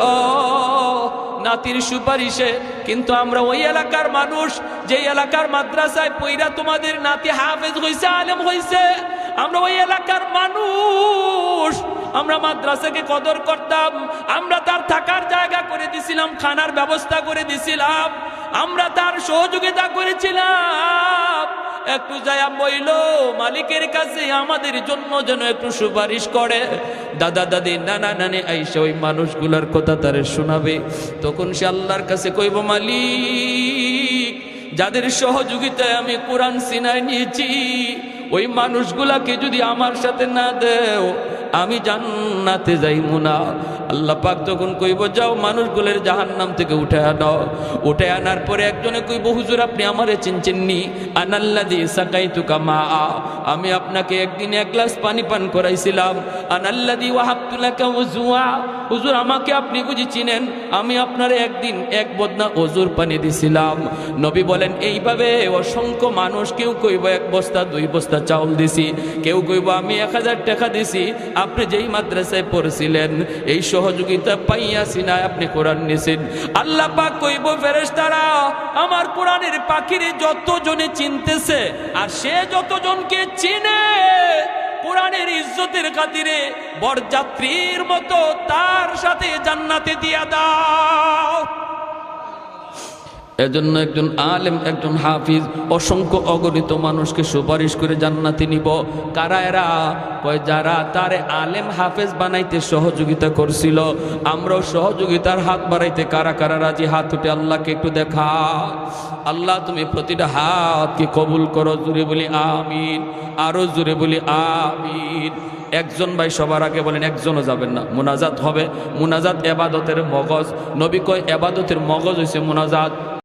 নাতির সুপারিশে, কিন্তু আমরা ওই এলাকার মানুষ, যে এলাকার মাদ্রাসায় পইরা তোমাদের নাতি হাফেজ হইছে, আলেম হইছে, আমরা ওই এলাকার মানুষ, আমরা মাদ্রাসাকে কদর করতাম, আমরা তার থাকার জায়গা করে দিছিলাম, খানার ব্যবস্থা করে দিছিলাম, আমরা তার সহযোগিতা করেছিলাম, একটু যায়া বইল মালিকের কাছে আমাদের জন্য যেন একটু সুপারিশ করে। দাদা দাদি নানা নানি আইসা ওই মানুষগুলার কথা তারে শোনাবে। তখন সে আল্লাহর কাছে কইব, মালিক যাদের সহযোগিতায় আমি কোরআন সিনায় নিয়েছি, ওই মানুষগুলাকে যদি আমার সাথে না দেও আমি জান্নাতে যাইমু না। আল্লাহ পাক তখন কইব, যাও মানুষগুলোর জাহান্নাম থেকে উঠে আনো। উঠে আনার পরে একজনে কইব, হুজুর আপনি আমারে চিনছেননি, আনাল্লাযী সাকাইতুকা মা, আমি আপনাকে একদিন এক গ্লাস পানি পান করাইছিলাম। আনাল্লাযী ওয়াহাবতু লাকা ওযুআ, হুজুর আমাকে আপনি বুঝি চিনেন, আমি আপনারে একদিন এক বদনা ওজুর পানি দিছিলাম। নবী বলেন, এইভাবে অসংখ্য মানুষ, কেউ কইব এক বস্তা দুই বস্তা চাউল দিছি, কেউ কইব আমি 1000 টাকা দিছি, আপনি যেই মাদ্রাসায় পড়ছিলেন এই সহযোগিতা পাইয়া সিনায় আপনি কোরআন নিছেন। আল্লাহ পাক কইব, ফেরেশতারা আমার কোরআনের পাখিরে যতজনে চিনতেছে আর সে যতজনকে চিনে, কোরআনের ইজ্জতের খাতিরে বরযাত্রীর মতো তার সাথে জান্নাতে দিয়া দাও। এজন্য একজন আলেম, একজন হাফিজ অসংখ্য অগণিত মানুষকে সুপারিশ করে জান্নাতে নিব। কারা এরা? কয় যারা তারে আলেম হাফেজ বানাইতে সহযোগিতা করছিল। আমরাও সহযোগিতার হাত বাড়াইতে কারা কারা রাজি? হাত উঠে আল্লাহকে একটু দেখা। আল্লাহ তুমি প্রতিটা হাতকে কবুল করো, জুড়ে বলি আমিন, আরো জুড়ে বলি আমিন। একজন ভাই সবার আগে বলেন, একজনও যাবেন না, মুনাজাত হবে। মুনাজাত এবাদতের মগজ। নবী কয় এবাদতের মগজ হইছে মুনাজাত।